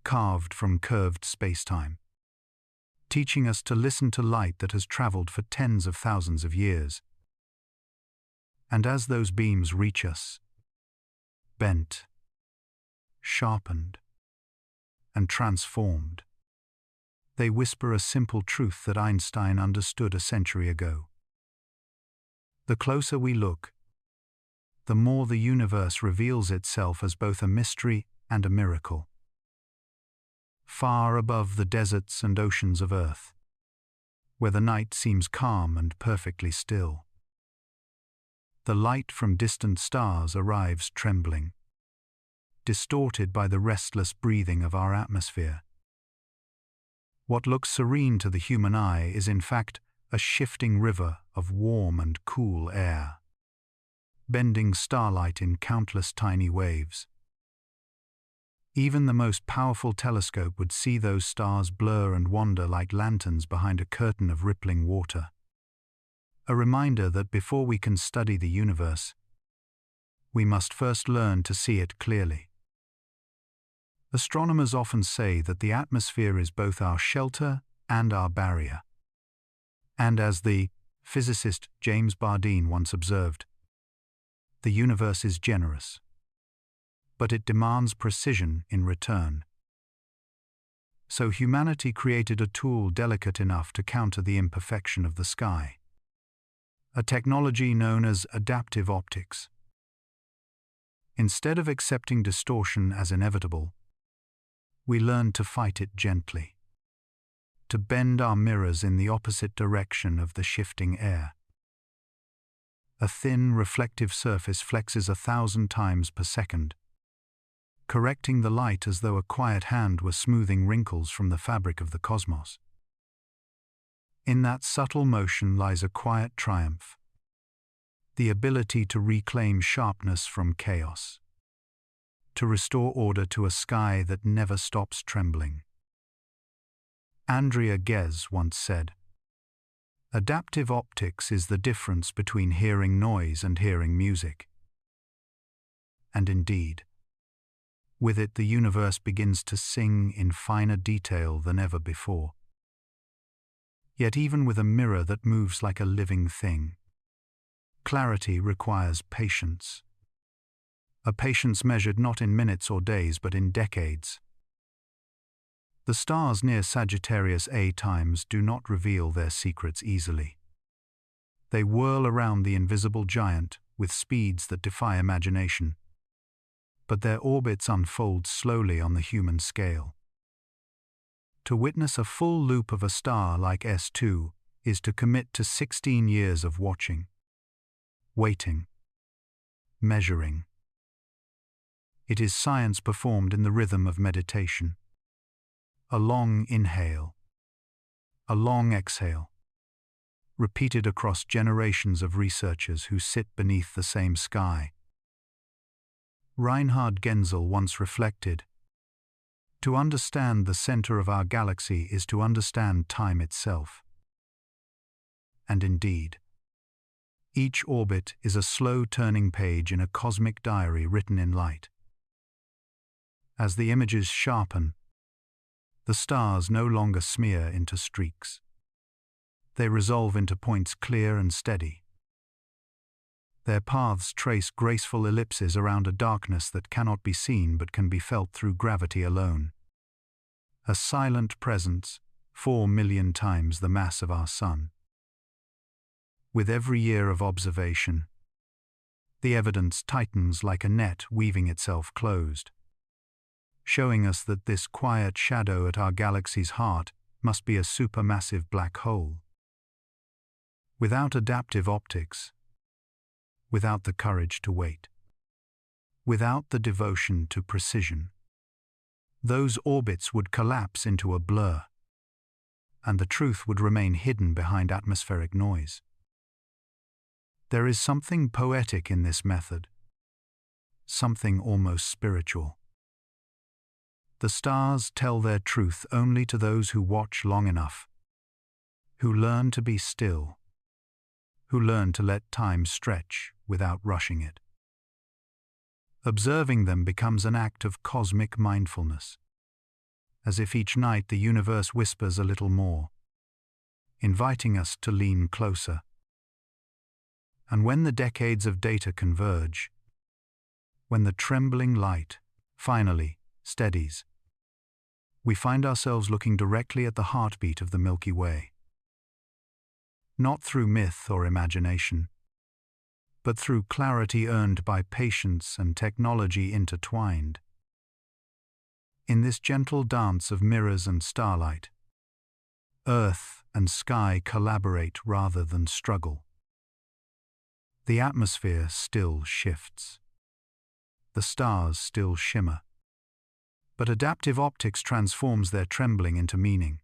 S1: carved from curved space-time, teaching us to listen to light that has traveled for tens of thousands of years. And as those beams reach us, bent, sharpened, and transformed, they whisper a simple truth that Einstein understood a century ago. The closer we look, the more the universe reveals itself as both a mystery and a miracle. Far above the deserts and oceans of Earth, where the night seems calm and perfectly still, the light from distant stars arrives trembling, distorted by the restless breathing of our atmosphere. What looks serene to the human eye is in fact a shifting river of warm and cool air, bending starlight in countless tiny waves. Even the most powerful telescope would see those stars blur and wander like lanterns behind a curtain of rippling water. A reminder that before we can study the universe, we must first learn to see it clearly. Astronomers often say that the atmosphere is both our shelter and our barrier. And as the physicist James Bardeen once observed, the universe is generous, but it demands precision in return. So humanity created a tool delicate enough to counter the imperfection of the sky, a technology known as adaptive optics. Instead of accepting distortion as inevitable, we learn to fight it gently, to bend our mirrors in the opposite direction of the shifting air. A thin, reflective surface flexes 1,000 times per second, correcting the light as though a quiet hand were smoothing wrinkles from the fabric of the cosmos. In that subtle motion lies a quiet triumph, the ability to reclaim sharpness from chaos, to restore order to a sky that never stops trembling. Andrea Ghez once said, "Adaptive optics is the difference between hearing noise and hearing music." And indeed, with it the universe begins to sing in finer detail than ever before. Yet even with a mirror that moves like a living thing, clarity requires patience. A patience measured not in minutes or days but in decades. The stars near Sagittarius A times do not reveal their secrets easily. They whirl around the invisible giant with speeds that defy imagination, but their orbits unfold slowly on the human scale. To witness a full loop of a star like S2 is to commit to 16 years of watching, waiting, measuring. It is science performed in the rhythm of meditation. A long inhale, a long exhale, repeated across generations of researchers who sit beneath the same sky. Reinhard Genzel once reflected, "To understand the center of our galaxy is to understand time itself." And indeed, each orbit is a slow turning page in a cosmic diary written in light. As the images sharpen, the stars no longer smear into streaks. They resolve into points clear and steady. Their paths trace graceful ellipses around a darkness that cannot be seen but can be felt through gravity alone. A silent presence, 4 million times the mass of our Sun. With every year of observation, the evidence tightens like a net weaving itself closed, showing us that this quiet shadow at our galaxy's heart must be a supermassive black hole. Without adaptive optics, without the courage to wait, without the devotion to precision, those orbits would collapse into a blur, and the truth would remain hidden behind atmospheric noise. There is something poetic in this method, something almost spiritual. The stars tell their truth only to those who watch long enough, who learn to be still, who learn to let time stretch without rushing it. Observing them becomes an act of cosmic mindfulness, as if each night the universe whispers a little more, inviting us to lean closer. And when the decades of data converge, when the trembling light finally steadies, we find ourselves looking directly at the heartbeat of the Milky Way. Not through myth or imagination, but through clarity earned by patience and technology intertwined. In this gentle dance of mirrors and starlight, Earth and sky collaborate rather than struggle. The atmosphere still shifts. The stars still shimmer. But adaptive optics transforms their trembling into meaning.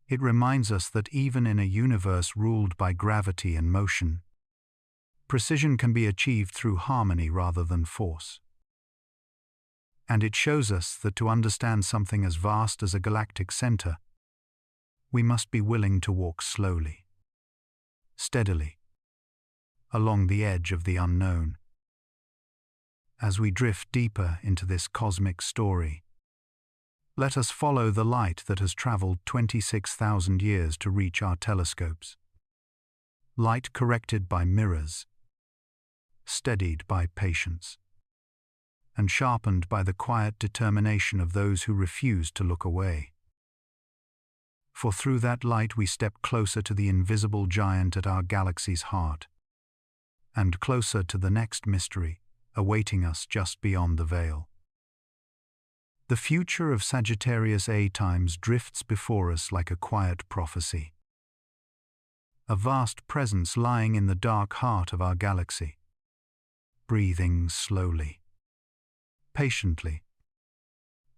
S1: It reminds us that even in a universe ruled by gravity and motion, precision can be achieved through harmony rather than force. And it shows us that to understand something as vast as a galactic center, we must be willing to walk slowly, steadily, along the edge of the unknown. As we drift deeper into this cosmic story, let us follow the light that has traveled 26,000 years to reach our telescopes. Light corrected by mirrors, steadied by patience, and sharpened by the quiet determination of those who refuse to look away. For through that light we step closer to the invisible giant at our galaxy's heart, and closer to the next mystery awaiting us just beyond the veil. The future of Sagittarius A times drifts before us like a quiet prophecy. A vast presence lying in the dark heart of our galaxy, breathing slowly, patiently,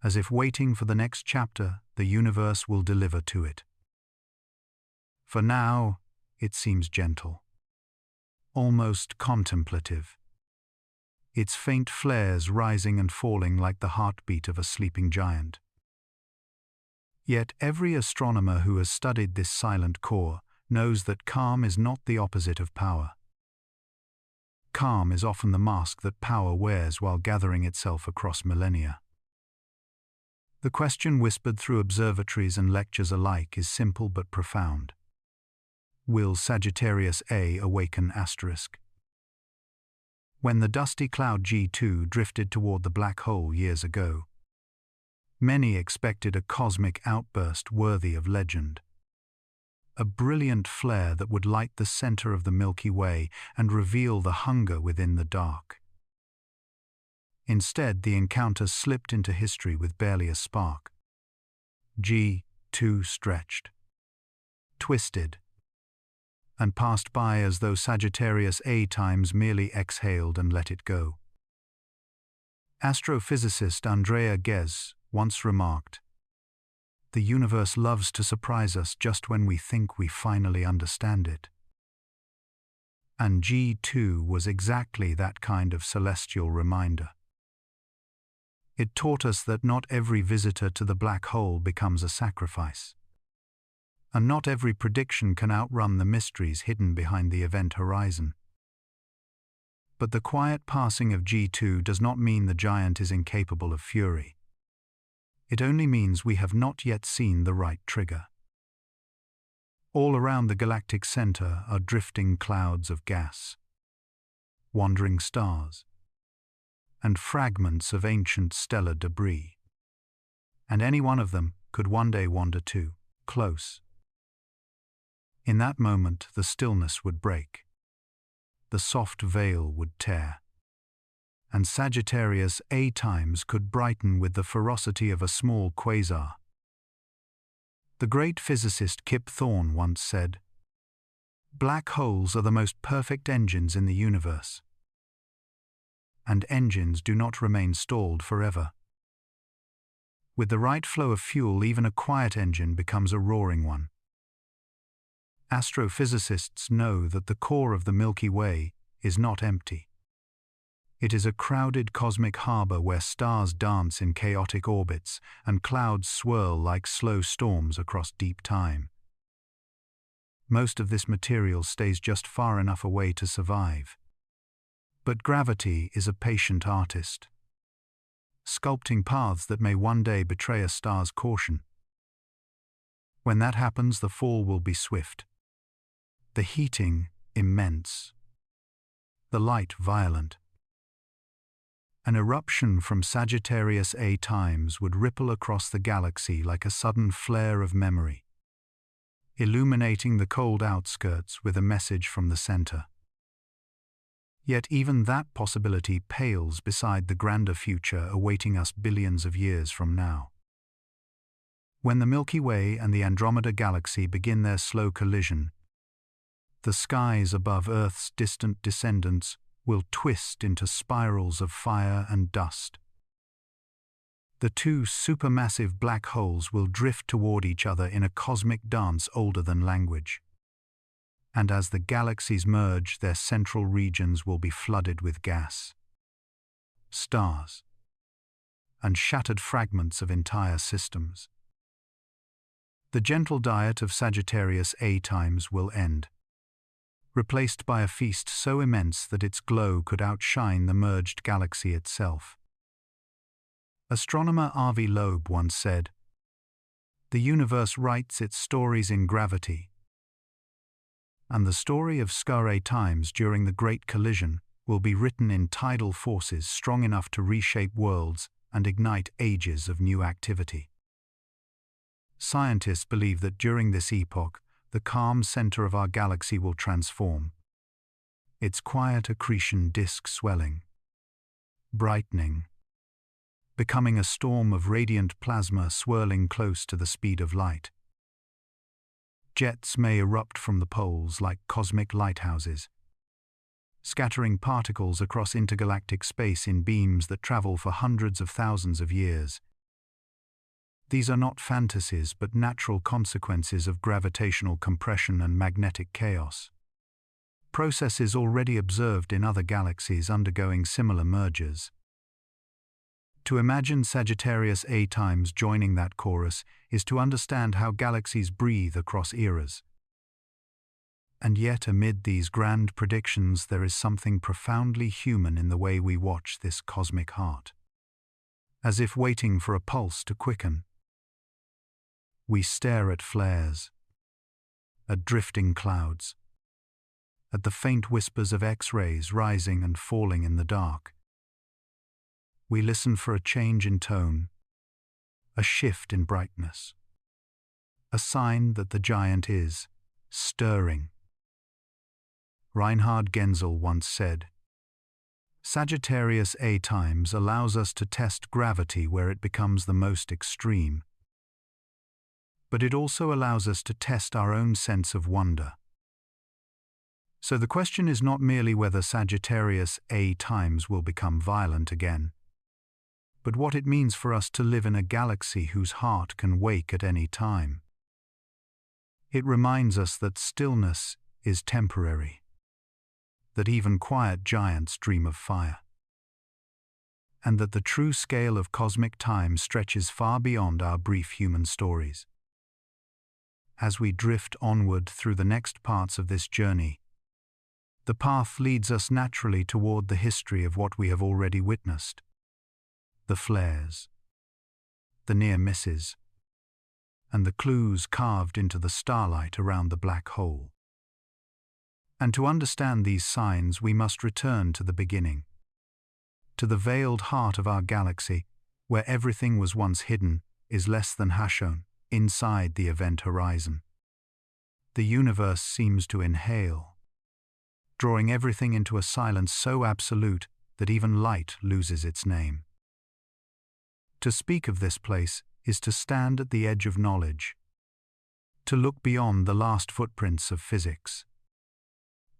S1: as if waiting for the next chapter the universe will deliver to it. For now, it seems gentle, almost contemplative, its faint flares rising and falling like the heartbeat of a sleeping giant. Yet every astronomer who has studied this silent core knows that calm is not the opposite of power. Calm is often the mask that power wears while gathering itself across millennia. The question whispered through observatories and lectures alike is simple but profound. Will Sagittarius A awaken asterisk? When the dusty cloud G2 drifted toward the black hole years ago, many expected a cosmic outburst worthy of legend. A brilliant flare that would light the center of the Milky Way and reveal the hunger within the dark. Instead, the encounter slipped into history with barely a spark. G2 stretched, twisted, and passed by as though Sagittarius A times merely exhaled and let it go. Astrophysicist Andrea Ghez once remarked, "The universe loves to surprise us just when we think we finally understand it." And G2 was exactly that kind of celestial reminder. It taught us that not every visitor to the black hole becomes a sacrifice. And not every prediction can outrun the mysteries hidden behind the event horizon. But the quiet passing of G2 does not mean the giant is incapable of fury. It only means we have not yet seen the right trigger. All around the galactic center are drifting clouds of gas, wandering stars, and fragments of ancient stellar debris. And any one of them could one day wander too close. In that moment, the stillness would break, the soft veil would tear, and Sagittarius A times could brighten with the ferocity of a small quasar. The great physicist Kip Thorne once said, "Black holes are the most perfect engines in the universe. And engines do not remain stalled forever. With the right flow of fuel, even a quiet engine becomes a roaring one." Astrophysicists know that the core of the Milky Way is not empty. It is a crowded cosmic harbor where stars dance in chaotic orbits and clouds swirl like slow storms across deep time. Most of this material stays just far enough away to survive. But gravity is a patient artist, sculpting paths that may one day betray a star's caution. When that happens, the fall will be swift, the heating immense, the light violent. An eruption from Sagittarius A times would ripple across the galaxy like a sudden flare of memory, illuminating the cold outskirts with a message from the center. Yet even that possibility pales beside the grander future awaiting us billions of years from now. When the Milky Way and the Andromeda Galaxy begin their slow collision, the skies above Earth's distant descendants will twist into spirals of fire and dust. The two supermassive black holes will drift toward each other in a cosmic dance older than language. And as the galaxies merge, their central regions will be flooded with gas, stars, and shattered fragments of entire systems. The gentle diet of Sagittarius A times will end, replaced by a feast so immense that its glow could outshine the merged galaxy itself. Astronomer R.V. Loeb once said, "The universe writes its stories in gravity, and the story of Scar A times during the Great Collision will be written in tidal forces strong enough to reshape worlds and ignite ages of new activity." Scientists believe that during this epoch, the calm center of our galaxy will transform, its quiet accretion disk swelling, brightening, becoming a storm of radiant plasma swirling close to the speed of light. Jets may erupt from the poles like cosmic lighthouses, scattering particles across intergalactic space in beams that travel for hundreds of thousands of years. These are not fantasies but natural consequences of gravitational compression and magnetic chaos. Processes already observed in other galaxies undergoing similar mergers. To imagine Sagittarius A times joining that chorus is to understand how galaxies breathe across eras. And yet, amid these grand predictions, there is something profoundly human in the way we watch this cosmic heart. As if waiting for a pulse to quicken, we stare at flares, at drifting clouds, at the faint whispers of X-rays rising and falling in the dark. We listen for a change in tone, a shift in brightness, a sign that the giant is stirring. Reinhard Genzel once said, "Sagittarius A times allows us to test gravity where it becomes the most extreme. But it also allows us to test our own sense of wonder." So the question is not merely whether Sagittarius A times will become violent again, but what it means for us to live in a galaxy whose heart can wake at any time. It reminds us that stillness is temporary, that even quiet giants dream of fire, and that the true scale of cosmic time stretches far beyond our brief human stories. As we drift onward through the next parts of this journey, the path leads us naturally toward the history of what we have already witnessed: the flares, the near misses, and the clues carved into the starlight around the black hole. And to understand these signs, we must return to the beginning, to the veiled heart of our galaxy, where everything was once hidden, is less than shown, inside the event horizon. The universe seems to inhale, drawing everything into a silence so absolute that even light loses its name. To speak of this place is to stand at the edge of knowledge, to look beyond the last footprints of physics,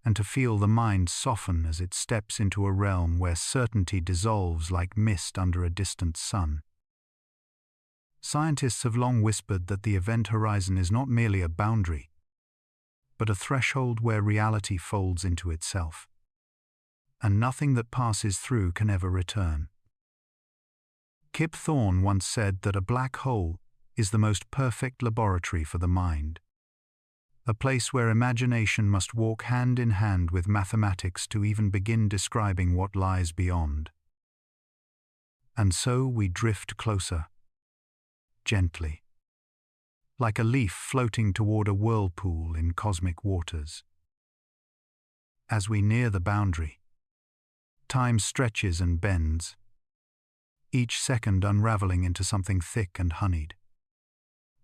S1: and to feel the mind soften as it steps into a realm where certainty dissolves like mist under a distant sun. Scientists have long whispered that the event horizon is not merely a boundary, but a threshold where reality folds into itself, and nothing that passes through can ever return. Kip Thorne once said that a black hole is the most perfect laboratory for the mind, a place where imagination must walk hand in hand with mathematics to even begin describing what lies beyond. And so we drift closer, gently, like a leaf floating toward a whirlpool in cosmic waters. As we near the boundary, time stretches and bends, each second unraveling into something thick and honeyed,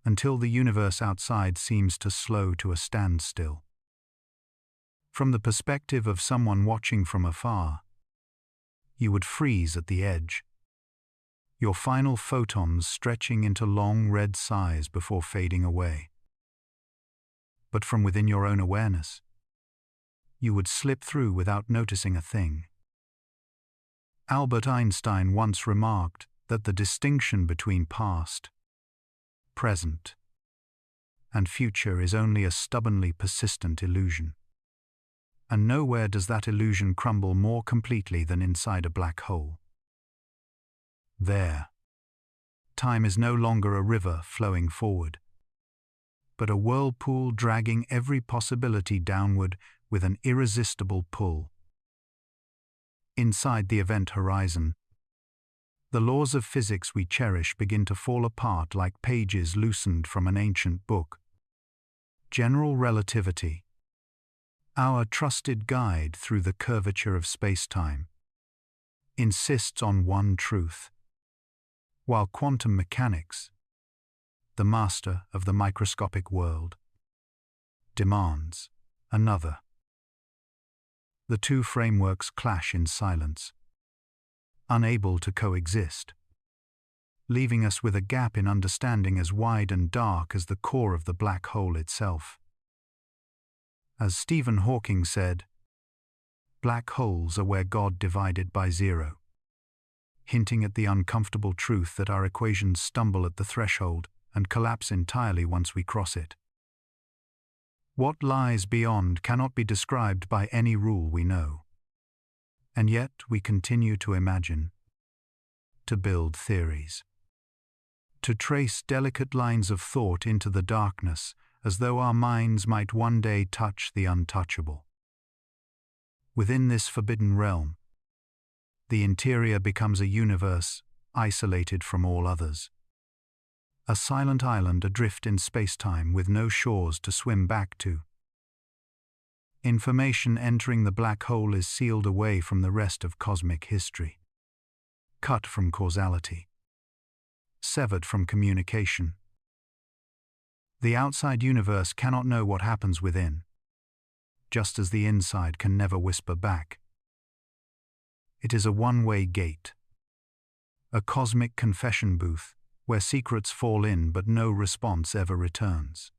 S1: until the universe outside seems to slow to a standstill. From the perspective of someone watching from afar, you would freeze at the edge, your final photons stretching into long red sighs before fading away. But from within your own awareness, you would slip through without noticing a thing. Albert Einstein once remarked that the distinction between past, present, and future is only a stubbornly persistent illusion. And nowhere does that illusion crumble more completely than inside a black hole. There, time is no longer a river flowing forward, but a whirlpool dragging every possibility downward with an irresistible pull. Inside the event horizon, the laws of physics we cherish begin to fall apart like pages loosened from an ancient book. General relativity, our trusted guide through the curvature of space-time, insists on one truth, while quantum mechanics, the master of the microscopic world, demands another. The two frameworks clash in silence, unable to coexist, leaving us with a gap in understanding as wide and dark as the core of the black hole itself. As Stephen Hawking said, Black holes are where God divided by zero, hinting at the uncomfortable truth that our equations stumble at the threshold and collapse entirely once we cross it. What lies beyond cannot be described by any rule we know. And yet we continue to imagine, to build theories, to trace delicate lines of thought into the darkness as though our minds might one day touch the untouchable. Within this forbidden realm, the interior becomes a universe isolated from all others. A silent island adrift in space-time with no shores to swim back to. Information entering the black hole is sealed away from the rest of cosmic history. Cut from causality. Severed from communication. The outside universe cannot know what happens within, just as the inside can never whisper back. It is a one-way gate. A cosmic confession booth, where secrets fall in but no response ever returns.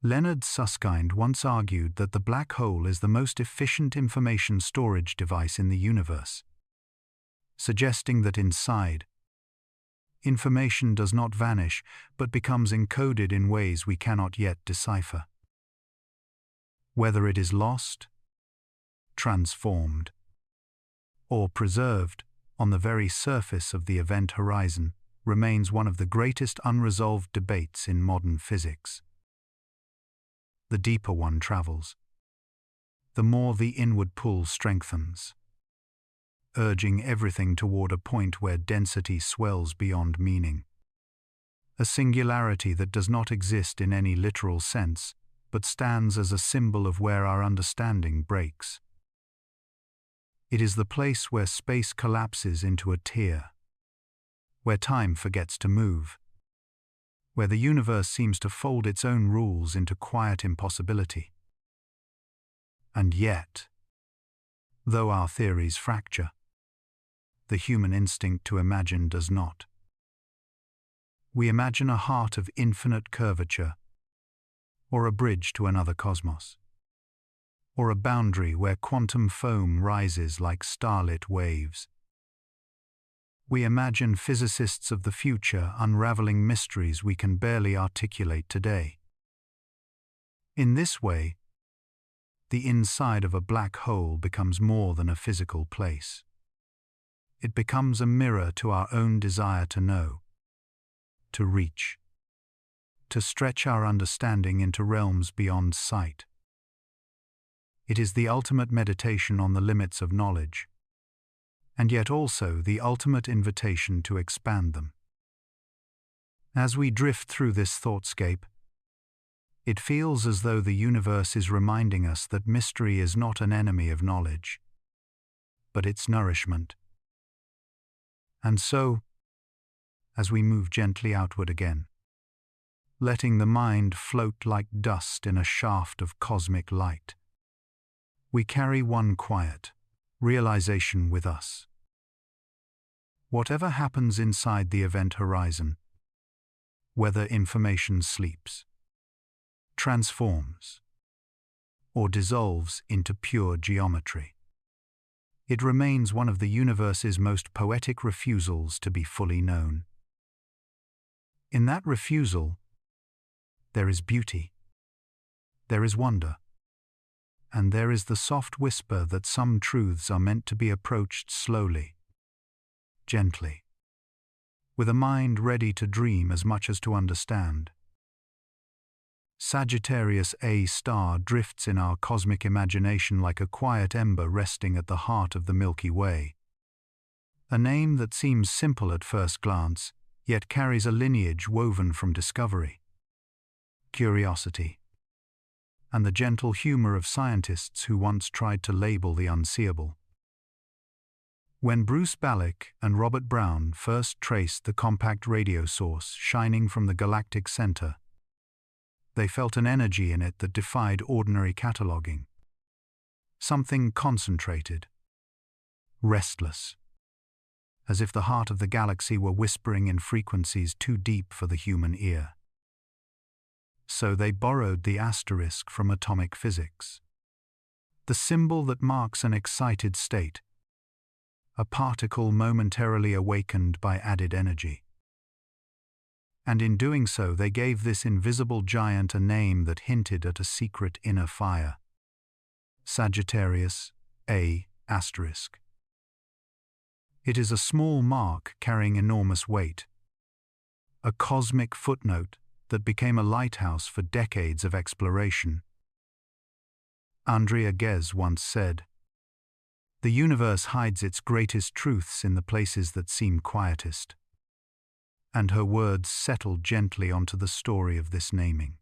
S1: Leonard Susskind once argued that the black hole is the most efficient information storage device in the universe, suggesting that inside, information does not vanish but becomes encoded in ways we cannot yet decipher. Whether it is lost, transformed, or preserved on the very surface of the event horizon remains one of the greatest unresolved debates in modern physics. The deeper one travels, the more the inward pull strengthens, urging everything toward a point where density swells beyond meaning. A singularity that does not exist in any literal sense, but stands as a symbol of where our understanding breaks. It is the place where space collapses into a tear, where time forgets to move, where the universe seems to fold its own rules into quiet impossibility. And yet, though our theories fracture, the human instinct to imagine does not. We imagine a heart of infinite curvature, or a bridge to another cosmos, or a boundary where quantum foam rises like starlit waves. We imagine physicists of the future unraveling mysteries we can barely articulate today. In this way, the inside of a black hole becomes more than a physical place. It becomes a mirror to our own desire to know, to reach, to stretch our understanding into realms beyond sight. It is the ultimate meditation on the limits of knowledge, and yet also the ultimate invitation to expand them. As we drift through this thoughtscape, it feels as though the universe is reminding us that mystery is not an enemy of knowledge, but its nourishment. And so, as we move gently outward again, letting the mind float like dust in a shaft of cosmic light, we carry one quiet realization with us. Whatever happens inside the event horizon, whether information sleeps, transforms, or dissolves into pure geometry, it remains one of the universe's most poetic refusals to be fully known. In that refusal, there is beauty, there is wonder, and there is the soft whisper that some truths are meant to be approached slowly, gently, with a mind ready to dream as much as to understand. Sagittarius A star drifts in our cosmic imagination like a quiet ember resting at the heart of the Milky Way. A name that seems simple at first glance, yet carries a lineage woven from discovery, curiosity, and the gentle humor of scientists who once tried to label the unseeable. When Bruce Ballack and Robert Brown first traced the compact radio source shining from the galactic center, they felt an energy in it that defied ordinary cataloging. Something concentrated, restless, as if the heart of the galaxy were whispering in frequencies too deep for the human ear. So they borrowed the asterisk from atomic physics. the symbol that marks an excited state, a particle momentarily awakened by added energy. And in doing so, they gave this invisible giant a name that hinted at a secret inner fire. Sagittarius A asterisk. It is a small mark carrying enormous weight, a cosmic footnote that became a lighthouse for decades of exploration. Andrea Ghez once said, "The universe hides its greatest truths in the places that seem quietest." And her words settled gently onto the story of this naming.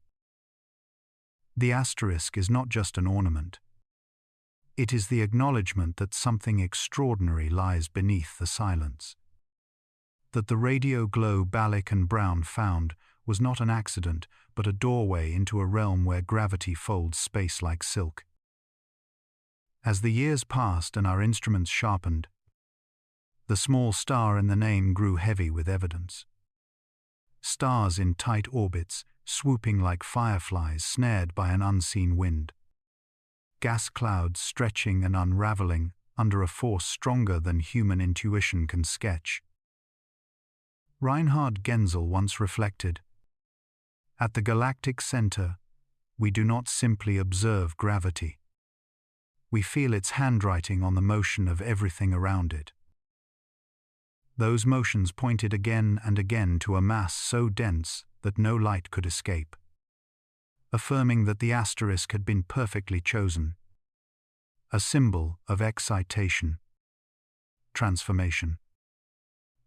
S1: The asterisk is not just an ornament. It is the acknowledgement that something extraordinary lies beneath the silence. That the radio glow Balik and Brown found was not an accident, but a doorway into a realm where gravity folds space like silk. As the years passed and our instruments sharpened, the small star in the name grew heavy with evidence. Stars in tight orbits, swooping like fireflies snared by an unseen wind. Gas clouds stretching and unraveling under a force stronger than human intuition can sketch. Reinhard Genzel once reflected, "At the galactic center, we do not simply observe gravity. We feel its handwriting on the motion of everything around it." Those motions pointed again and again to a mass so dense that no light could escape, affirming that the asterisk had been perfectly chosen, a symbol of excitation, transformation,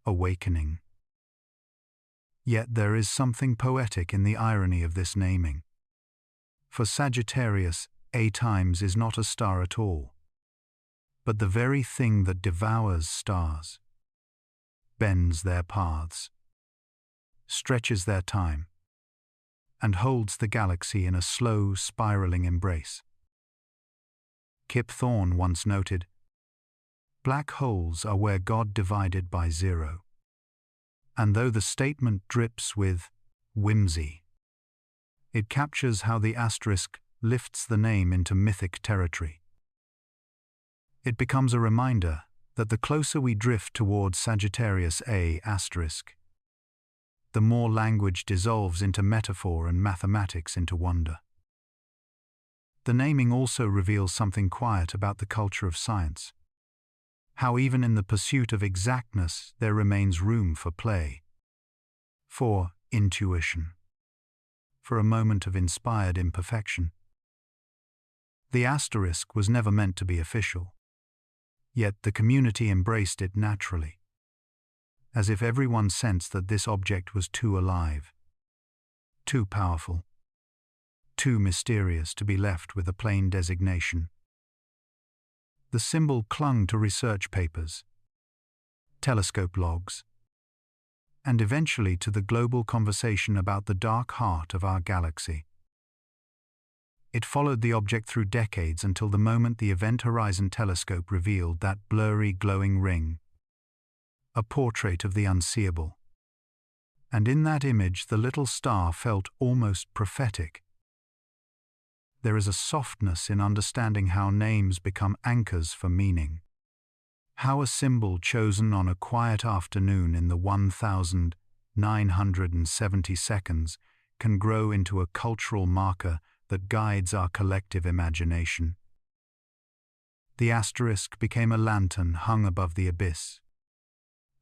S1: awakening. Yet there is something poetic in the irony of this naming. For Sagittarius A times is not a star at all, but the very thing that devours stars, bends their paths, stretches their time, and holds the galaxy in a slow, spiraling embrace. Kip Thorne once noted, "Black holes are where God divided by zero." And though the statement drips with whimsy, it captures how the asterisk lifts the name into mythic territory. It becomes a reminder that the closer we drift towards Sagittarius A asterisk, the more language dissolves into metaphor and mathematics into wonder. The naming also reveals something quiet about the culture of science. How even in the pursuit of exactness there remains room for play, for intuition, for a moment of inspired imperfection. The asterisk was never meant to be official, yet the community embraced it naturally, as if everyone sensed that this object was too alive, too powerful, too mysterious to be left with a plain designation. The symbol clung to research papers, telescope logs, and eventually to the global conversation about the dark heart of our galaxy. It followed the object through decades until the moment the Event Horizon Telescope revealed that blurry, glowing ring, a portrait of the unseeable. And in that image, the little star felt almost prophetic. There is a softness in understanding how names become anchors for meaning. How a symbol chosen on a quiet afternoon in the 1970 seconds can grow into a cultural marker that guides our collective imagination. The asterisk became a lantern hung above the abyss,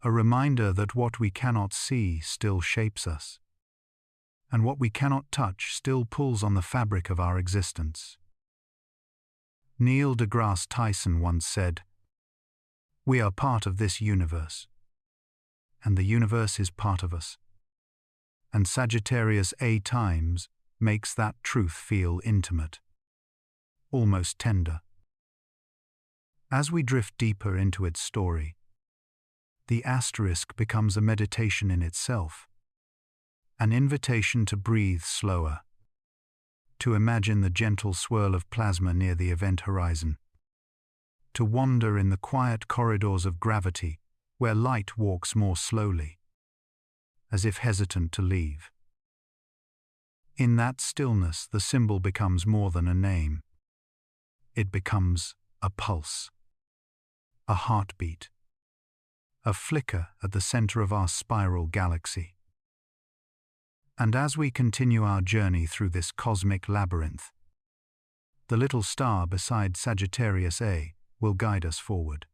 S1: a reminder that what we cannot see still shapes us, and what we cannot touch still pulls on the fabric of our existence. Neil deGrasse Tyson once said, "We are part of this universe, and the universe is part of us." And Sagittarius A times makes that truth feel intimate, almost tender. As we drift deeper into its story, the asterisk becomes a meditation in itself, an invitation to breathe slower, to imagine the gentle swirl of plasma near the event horizon, to wander in the quiet corridors of gravity where light walks more slowly, as if hesitant to leave. In that stillness, the symbol becomes more than a name. it becomes a pulse, a heartbeat, a flicker at the center of our spiral galaxy. And as we continue our journey through this cosmic labyrinth, the little star beside Sagittarius A will guide us forward,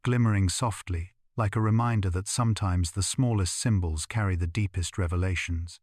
S1: glimmering softly, like a reminder that sometimes the smallest symbols carry the deepest revelations.